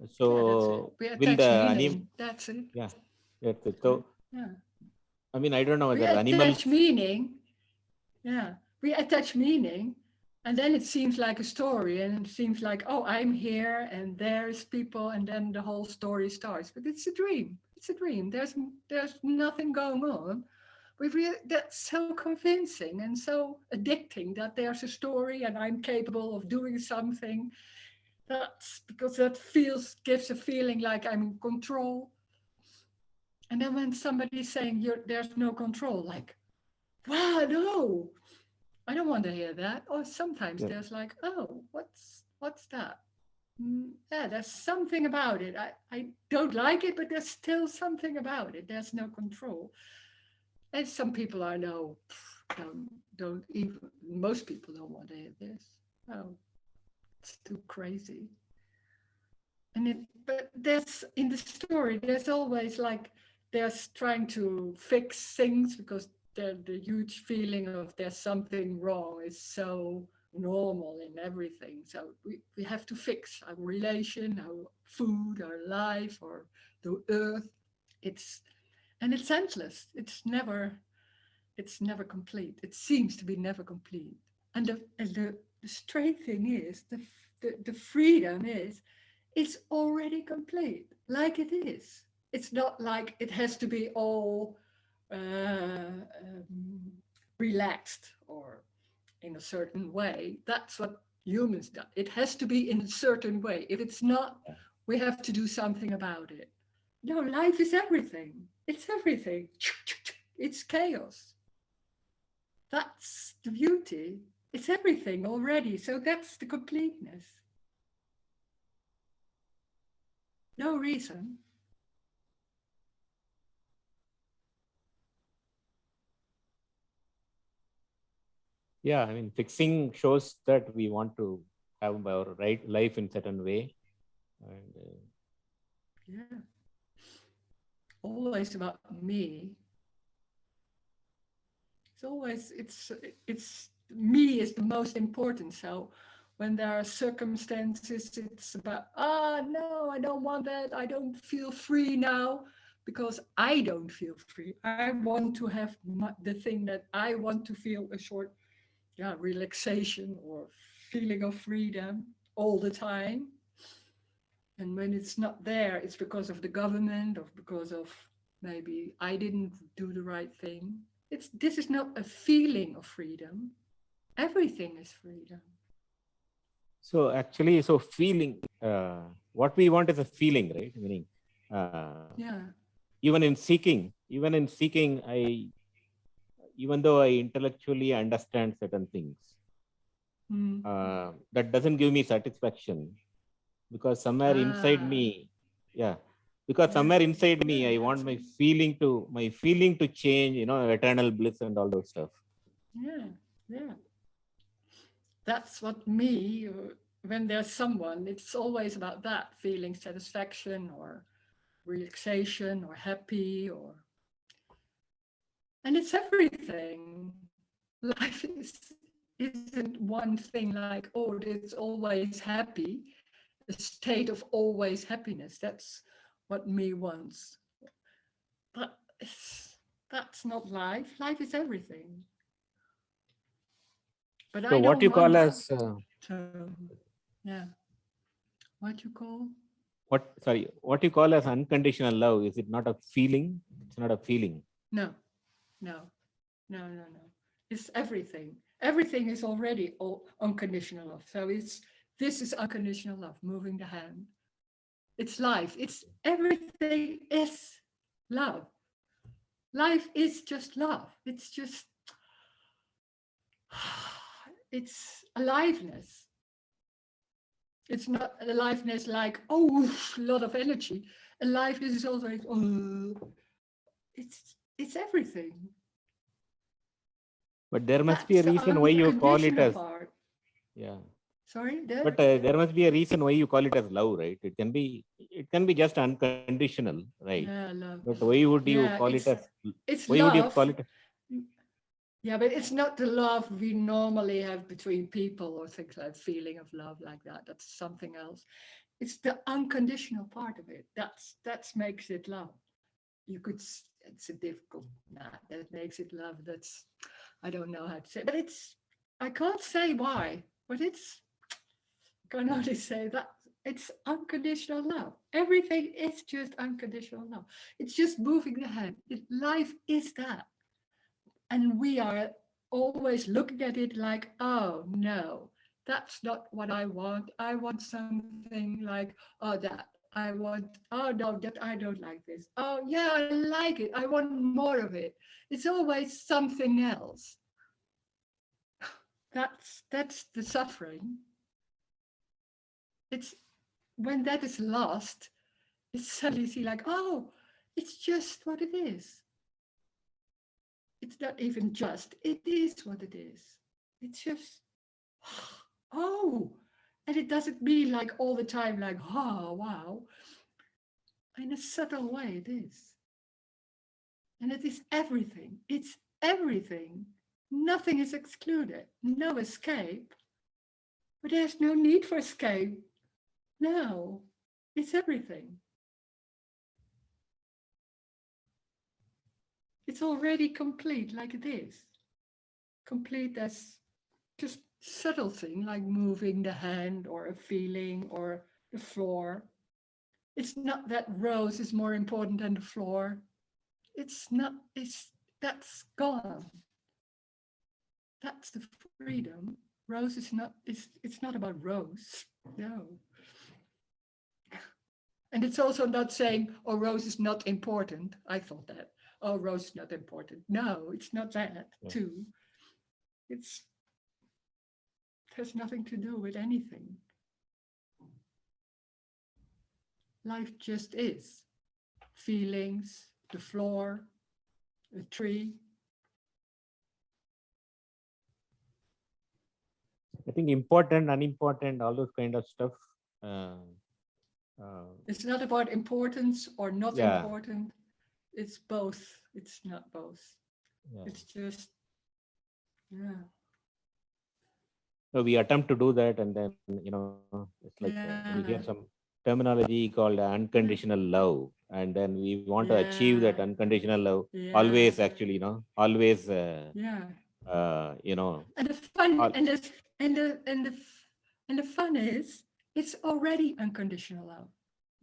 so will the animal. That's it. Yeah, that's it. So, I mean, I don't know whether animals. We attach meaning. Yeah, we attach meaning. And then it seems like a story, and it seems like, oh, I'm here and there's people, and then the whole story starts. But it's a dream. It's a dream. There's nothing going on. That's so convincing and so addicting that there's a story and I'm capable of doing something. That's because that gives a feeling like I'm in control. And then when somebody's saying there's no control, like, wow, no. I don't want to hear that. Or sometimes there's like, oh, what's that? Yeah, there's something about it. I don't like it, but there's still something about it. There's no control. And some people I know don't even, most people don't want to hear this. Oh, it's too crazy. But there's, in the story, there's always like, there's trying to fix things because the huge feeling of there's something wrong is so normal in everything. So we have to fix our relation, our food, our life, or the earth. It's endless. It's never complete. It seems to be never complete. And the strange thing is, the freedom is, it's already complete, like it is. It's not like it has to be all relaxed or in a certain way. That's what humans do. It has to be in a certain way. If it's not, we have to do something about it. No, life is everything. It's everything. It's chaos. That's the beauty. It's everything already. So that's the completeness. No reason. Yeah, I mean, fixing shows that we want to have our life in certain way. And, always about me. It's always, it's me is the most important. So when there are circumstances, it's about, no, I don't want that. I don't feel free now because I don't feel free. I want to have the thing that I want to feel, a short, relaxation or feeling of freedom all the time. And when it's not there, it's because of the government or because of maybe I didn't do the right thing. This is not a feeling of freedom. Everything is freedom. So actually, so feeling, what we want is a feeling, right? Meaning, even in seeking, even though I intellectually understand certain things, that doesn't give me satisfaction, because somewhere inside me, somewhere inside me, I want my feeling to change, eternal bliss and all those stuff. Yeah. That's what me, when there's someone, it's always about that, feeling satisfaction or relaxation or happy and it's everything. Life isn't one thing like, oh, it's always happy, a state of always happiness. That's what me wants. But that's not life. Life is everything. But so what you call as what you call? What you call as unconditional love, is it not a feeling? It's not a feeling. No. It's everything. Everything is already unconditional love. So this is unconditional love, moving the hand. It's life. It's everything is love. Life is just love. It's just, it's aliveness. It's not aliveness like, oh, a lot of energy. Aliveness is also, it's everything. But there must be a reason why you call it as, Sorry? But there must be a reason why you call it as love, right? It can be just unconditional, right? Yeah, love. But why would you call it as, why love. would you call it? Yeah, but it's not the love we normally have between people or things like feeling of love like that. That's something else. It's the unconditional part of it. That makes it love. It's a difficult, that makes it love. I don't know how to say, but I can't say why, but I can only say that it's unconditional love. Everything is just unconditional love. It's just moving the hand. Life is that. And we are always looking at it like, oh, no, that's not what I want. I want something like, oh, that. Oh, no, that I don't like this. Oh, yeah, I like it. I want more of it. It's always something else. That's the suffering. It's when that is lost, it's suddenly see like, oh, it's just what it is. It's not even just, it is what it is. It's just, oh, and it doesn't mean like all the time, like, oh, wow. In a subtle way, it is. And it is everything. It's everything. Nothing is excluded. No escape. But there's no need for escape. No, it's everything. It's already complete like it is. Complete as just subtle thing like moving the hand or a feeling or the floor. It's not that Rose is more important than the floor. It's not, that's gone. That's the freedom. Rose is not, it's not about Rose, no. And it's also not saying, oh, Rose is not important. I thought that, oh, Rose is not important. No, it's not that too. It has nothing to do with anything. Life just is. Feelings, the floor, a tree. I think important, unimportant, all those kind of stuff. It's not about importance or not important. it's both. It's not both. Yeah. It's just, yeah. So we attempt to do that, and then it's like we hear some terminology called unconditional love, and then we want to achieve that unconditional love. Always, actually, always. And the fun and the fun is, it's already unconditional love.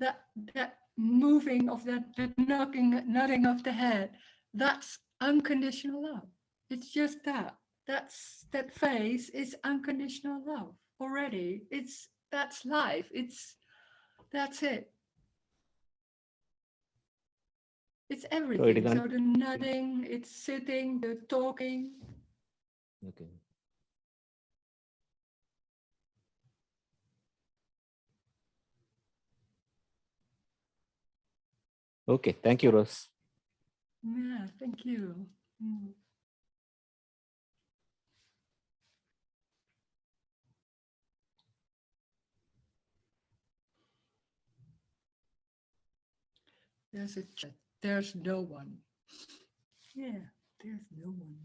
That moving of that nodding of the head, that's unconditional love. It's just that. That phase is unconditional love already. That's life. That's it. It's everything. So the nodding, it's sitting, the talking. Okay. Okay. Thank you, Rose. Yeah, thank you. Mm. There's a chat. There's no one. Yeah, there's no one.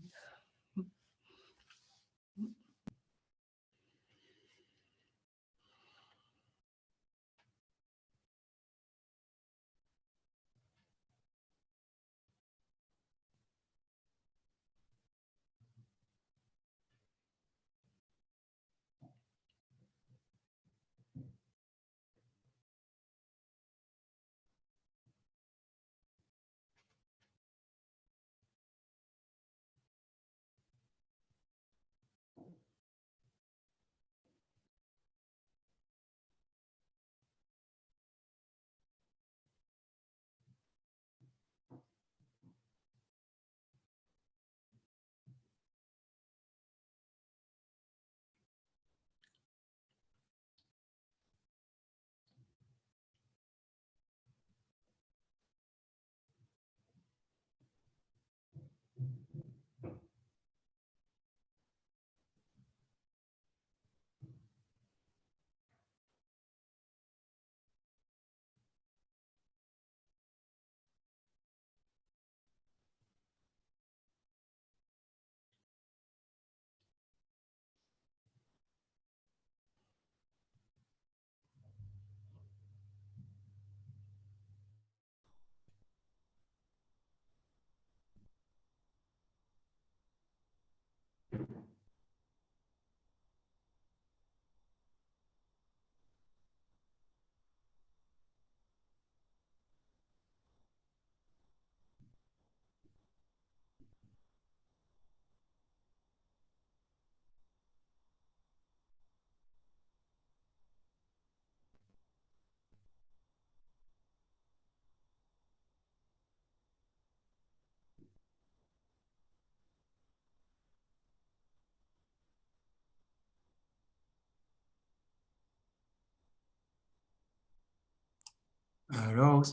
Rose,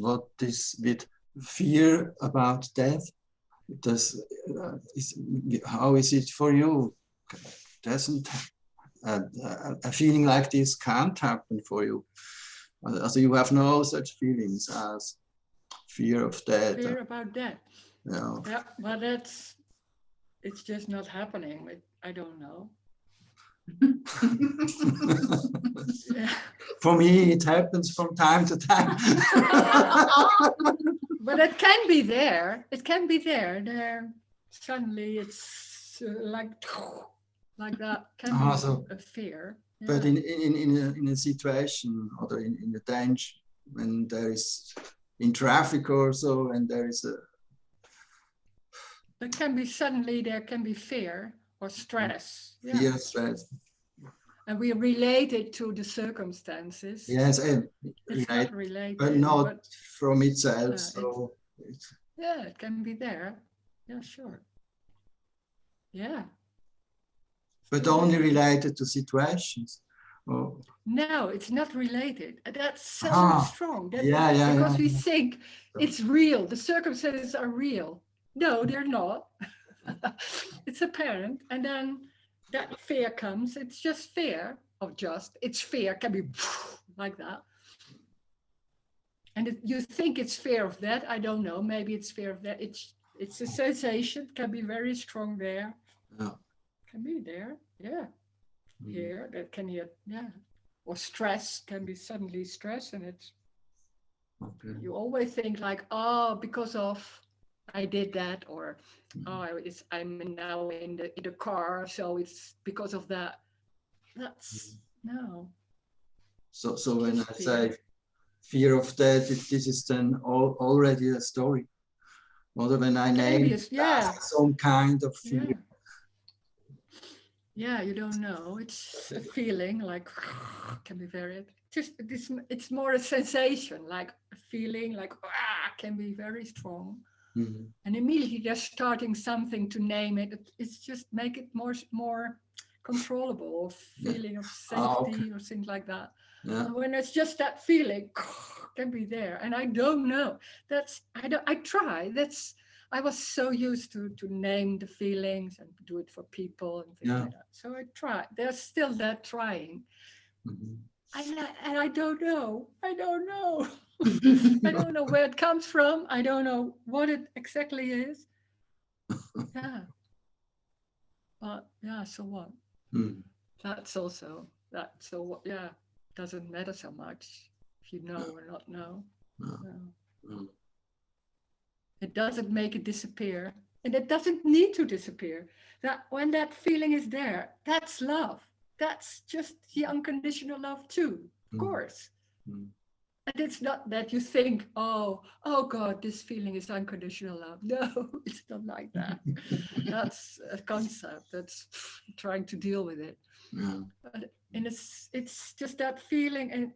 what is with fear about death? How is it for you? Doesn't a feeling like this can't happen for you? So you have no such feelings as fear of death. Fear about death. Yeah. Yeah, but it's just not happening. I don't know. Yeah. For me, it happens from time to time. But it can be there. It can be there. There, suddenly it's like that. Can be so, a fear. Yeah. But in a situation or in a danger, when there is in traffic or so, and there is a. It can be suddenly there can be fear or stress. Fear, stress. And we relate it to the circumstances. Yes, it's not related, but not from itself. So yeah, it can be there. Yeah, sure. Yeah. But only related to situations. Oh. No, it's not related. That's so strong. Because we think it's real. The circumstances are real. No, they're not. It's apparent. And then that fear comes. It's just fear. It's fear. Can be like that. And you think it's fear of that. I don't know. Maybe it's fear of that. It's a sensation. Can be very strong there. Yeah. Can be there. Yeah. Here that can hear. Yeah. Or stress can be suddenly stress, and it's. Okay. You always think like, oh, because of I did that, or oh, I'm now in the car, so it's because of that. That's no. So when I say fear of death, this is then already a story. Or when I name some kind of fear. Yeah, you don't know. It's a feeling like can be very just it's more a sensation, like a feeling like can be very strong. Mm-hmm. And immediately just starting something to name it, it's just make it more controllable, or feeling of safety or things like that. Yeah. And when it's just that feeling can be there. And I don't know. I try. I was so used to name the feelings and do it for people and things like that. So I try. There's still that trying. Mm-hmm. And I don't know. I don't know. I don't know where it comes from. I don't know what it exactly is. Yeah. But yeah, so what? That's also that. So what? Yeah, doesn't matter so much if you know or not know. No. It doesn't make it disappear, and it doesn't need to disappear. That when that feeling is there, that's love. That's just the unconditional love too, of course. And it's not that you think, oh God, this feeling is unconditional love. No, it's not like that. That's a concept that's trying to deal with it. And it's just that feeling, and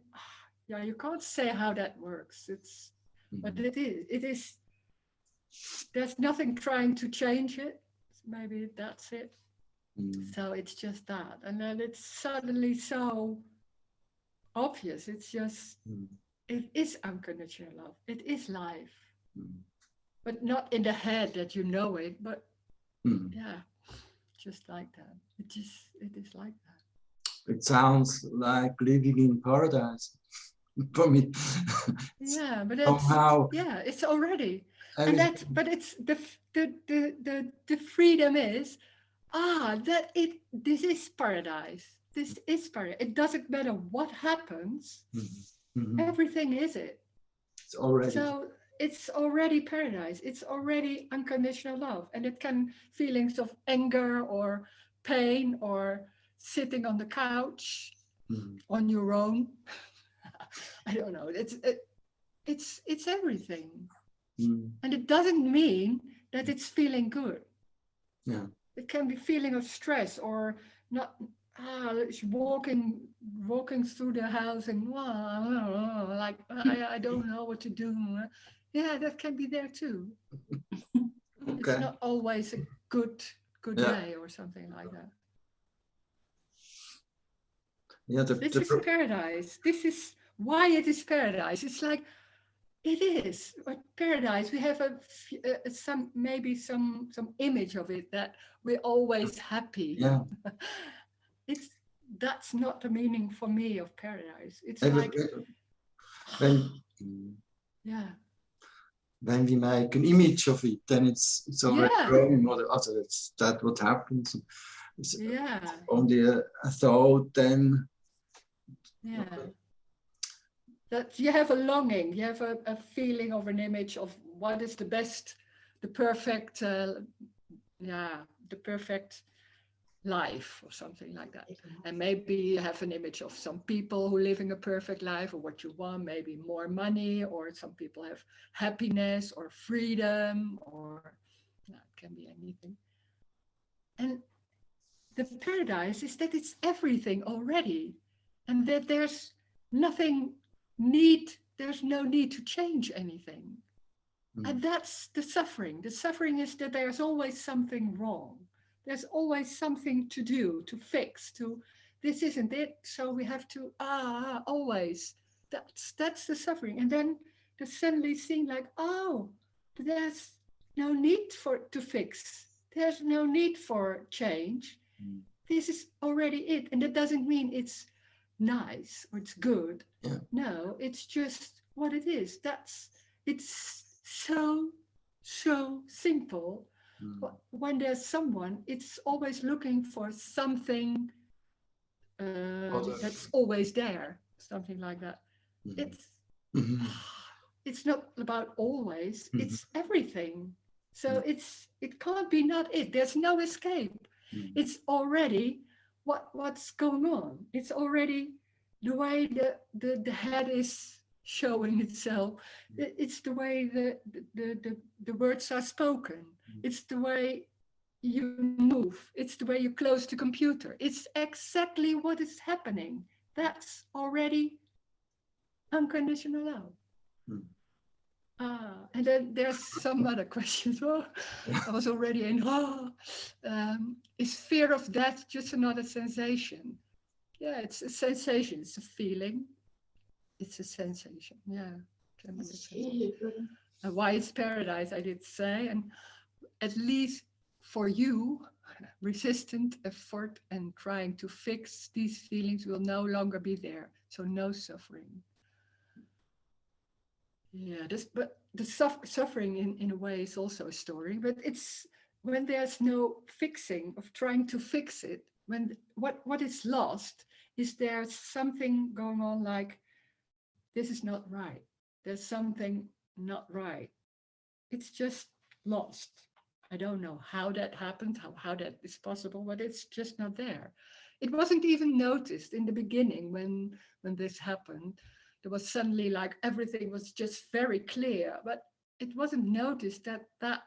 yeah, you can't say how that works. But it is. There's nothing trying to change it. Maybe that's it. So it's just that. And then it's suddenly so obvious. It's just, it is unconditional love. It is life. But not in the head that you know it, but yeah, just like that. It is like that. It sounds like living in paradise for me. Yeah, but it's, somehow, yeah, it's already. And that's, but it's the freedom is, this is paradise. This is paradise. It doesn't matter what happens. Everything is it. It's already. So it's already paradise. It's already unconditional love. And it can feelings of anger or pain or sitting on the couch on your own. I don't know. It's everything. And it doesn't mean that it's feeling good. Yeah. It can be feeling of stress or not. It's walking through the house and like I don't know what to do. Yeah, that can be there too. Okay. It's not always a good day or something like that. Yeah, this is paradise. This is why it is paradise. It's like it is. But paradise, we have some image of it that we're always happy. Yeah. That's not the meaning for me of paradise. It's when we make an image of it, then it's already growing. That's what happens. It's only a thought, then. Yeah. That you have a longing, you have a feeling of an image of what is the best, the perfect, the perfect life or something like that. And maybe you have an image of some people who living a perfect life or what you want, maybe more money, or some people have happiness or freedom, or it can be anything. And the paradise is that it's everything already, and that there's no need to change anything. And that's the suffering. The suffering is that there's always something wrong. There's always something to do, to fix, this isn't it. So we have to, always. That's the suffering. And then the suddenly seeing like, there's no need to fix. There's no need for change. This is already it. And that doesn't mean it's nice or it's good. Yeah. No, it's just what it is. It's so simple. When there's someone, it's always looking for something that's always there, something like that. It's not about always, it's everything. So it can't be not it. There's no escape. It's already what's going on. It's already the way the head is showing itself. It's the way the words are spoken. It's the way you move. It's the way you close the computer. It's exactly what is happening. That's already unconditional love. And then there's some other questions. Oh, I was already in, is fear of death just another sensation? Yeah, it's a sensation, it's a feeling. It's a sensation, yeah. And why it's paradise, I did say, and at least for you, resistant effort and trying to fix these feelings will no longer be there. So no suffering. Yeah, but the suffering in a way is also a story, but it's when there's no fixing of trying to fix it, when what is lost is there's something going on like, this is not right. There's something not right. It's just lost. I don't know how that happened, how that is possible, but it's just not there. It wasn't even noticed in the beginning when this happened. There was suddenly like everything was just very clear, but it wasn't noticed that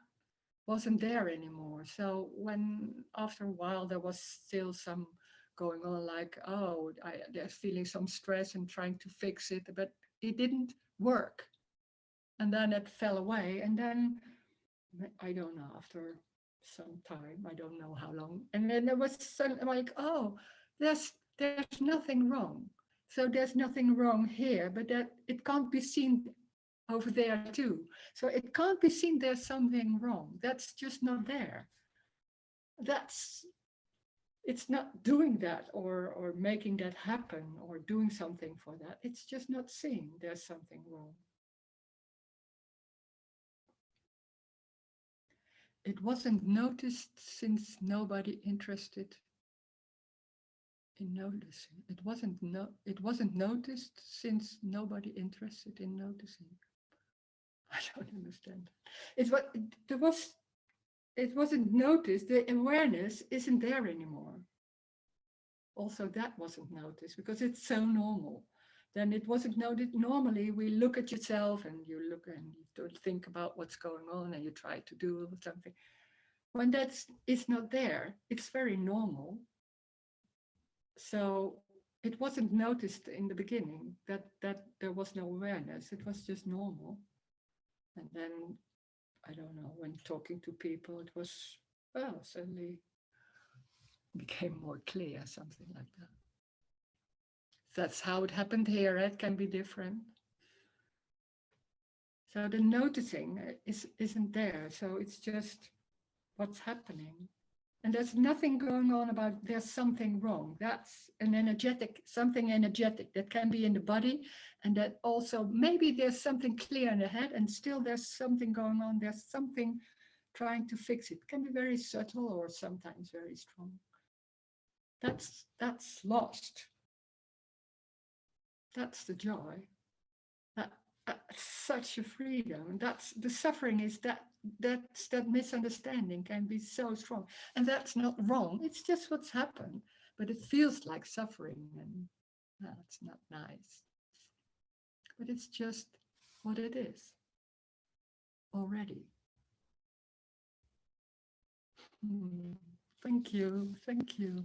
wasn't there anymore. So when after a while there was still some going on like, oh, they're feeling some stress and trying to fix it, but it didn't work. And then it fell away. And then, I don't know, after some time, I don't know how long. And then there was some, like, oh, there's nothing wrong. So there's nothing wrong here, but that it can't be seen over there too. So it can't be seen there's something wrong. That's just not there. It's not doing that or making that happen or doing something for that. It's just not seeing there's something wrong. It wasn't noticed since nobody interested in noticing. It wasn't noticed since nobody interested in noticing. I don't understand. It wasn't noticed. The awareness isn't there anymore. Also, that wasn't noticed because it's so normal. Then it wasn't noticed. Normally, we look at yourself and you look and you think about what's going on and you try to do something. When it's not there, it's very normal. So it wasn't noticed in the beginning that there was no awareness. It was just normal. And then, I don't know, when talking to people, it was, well, suddenly became more clear, something like that. That's how it happened here. It can be different. So the noticing isn't there. So it's just what's happening. And there's nothing going on about there's something wrong. That's an something energetic that can be in the body. And that also, maybe there's something clear in the head and still there's something going on. There's something trying to fix it. It can be very subtle or sometimes very strong. That's lost. That's the joy. That's such a freedom. That's the suffering is that misunderstanding can be so strong. And that's not wrong. It's just what's happened. But it feels like suffering and that's not nice. But it's just what it is already. Thank you. Thank you.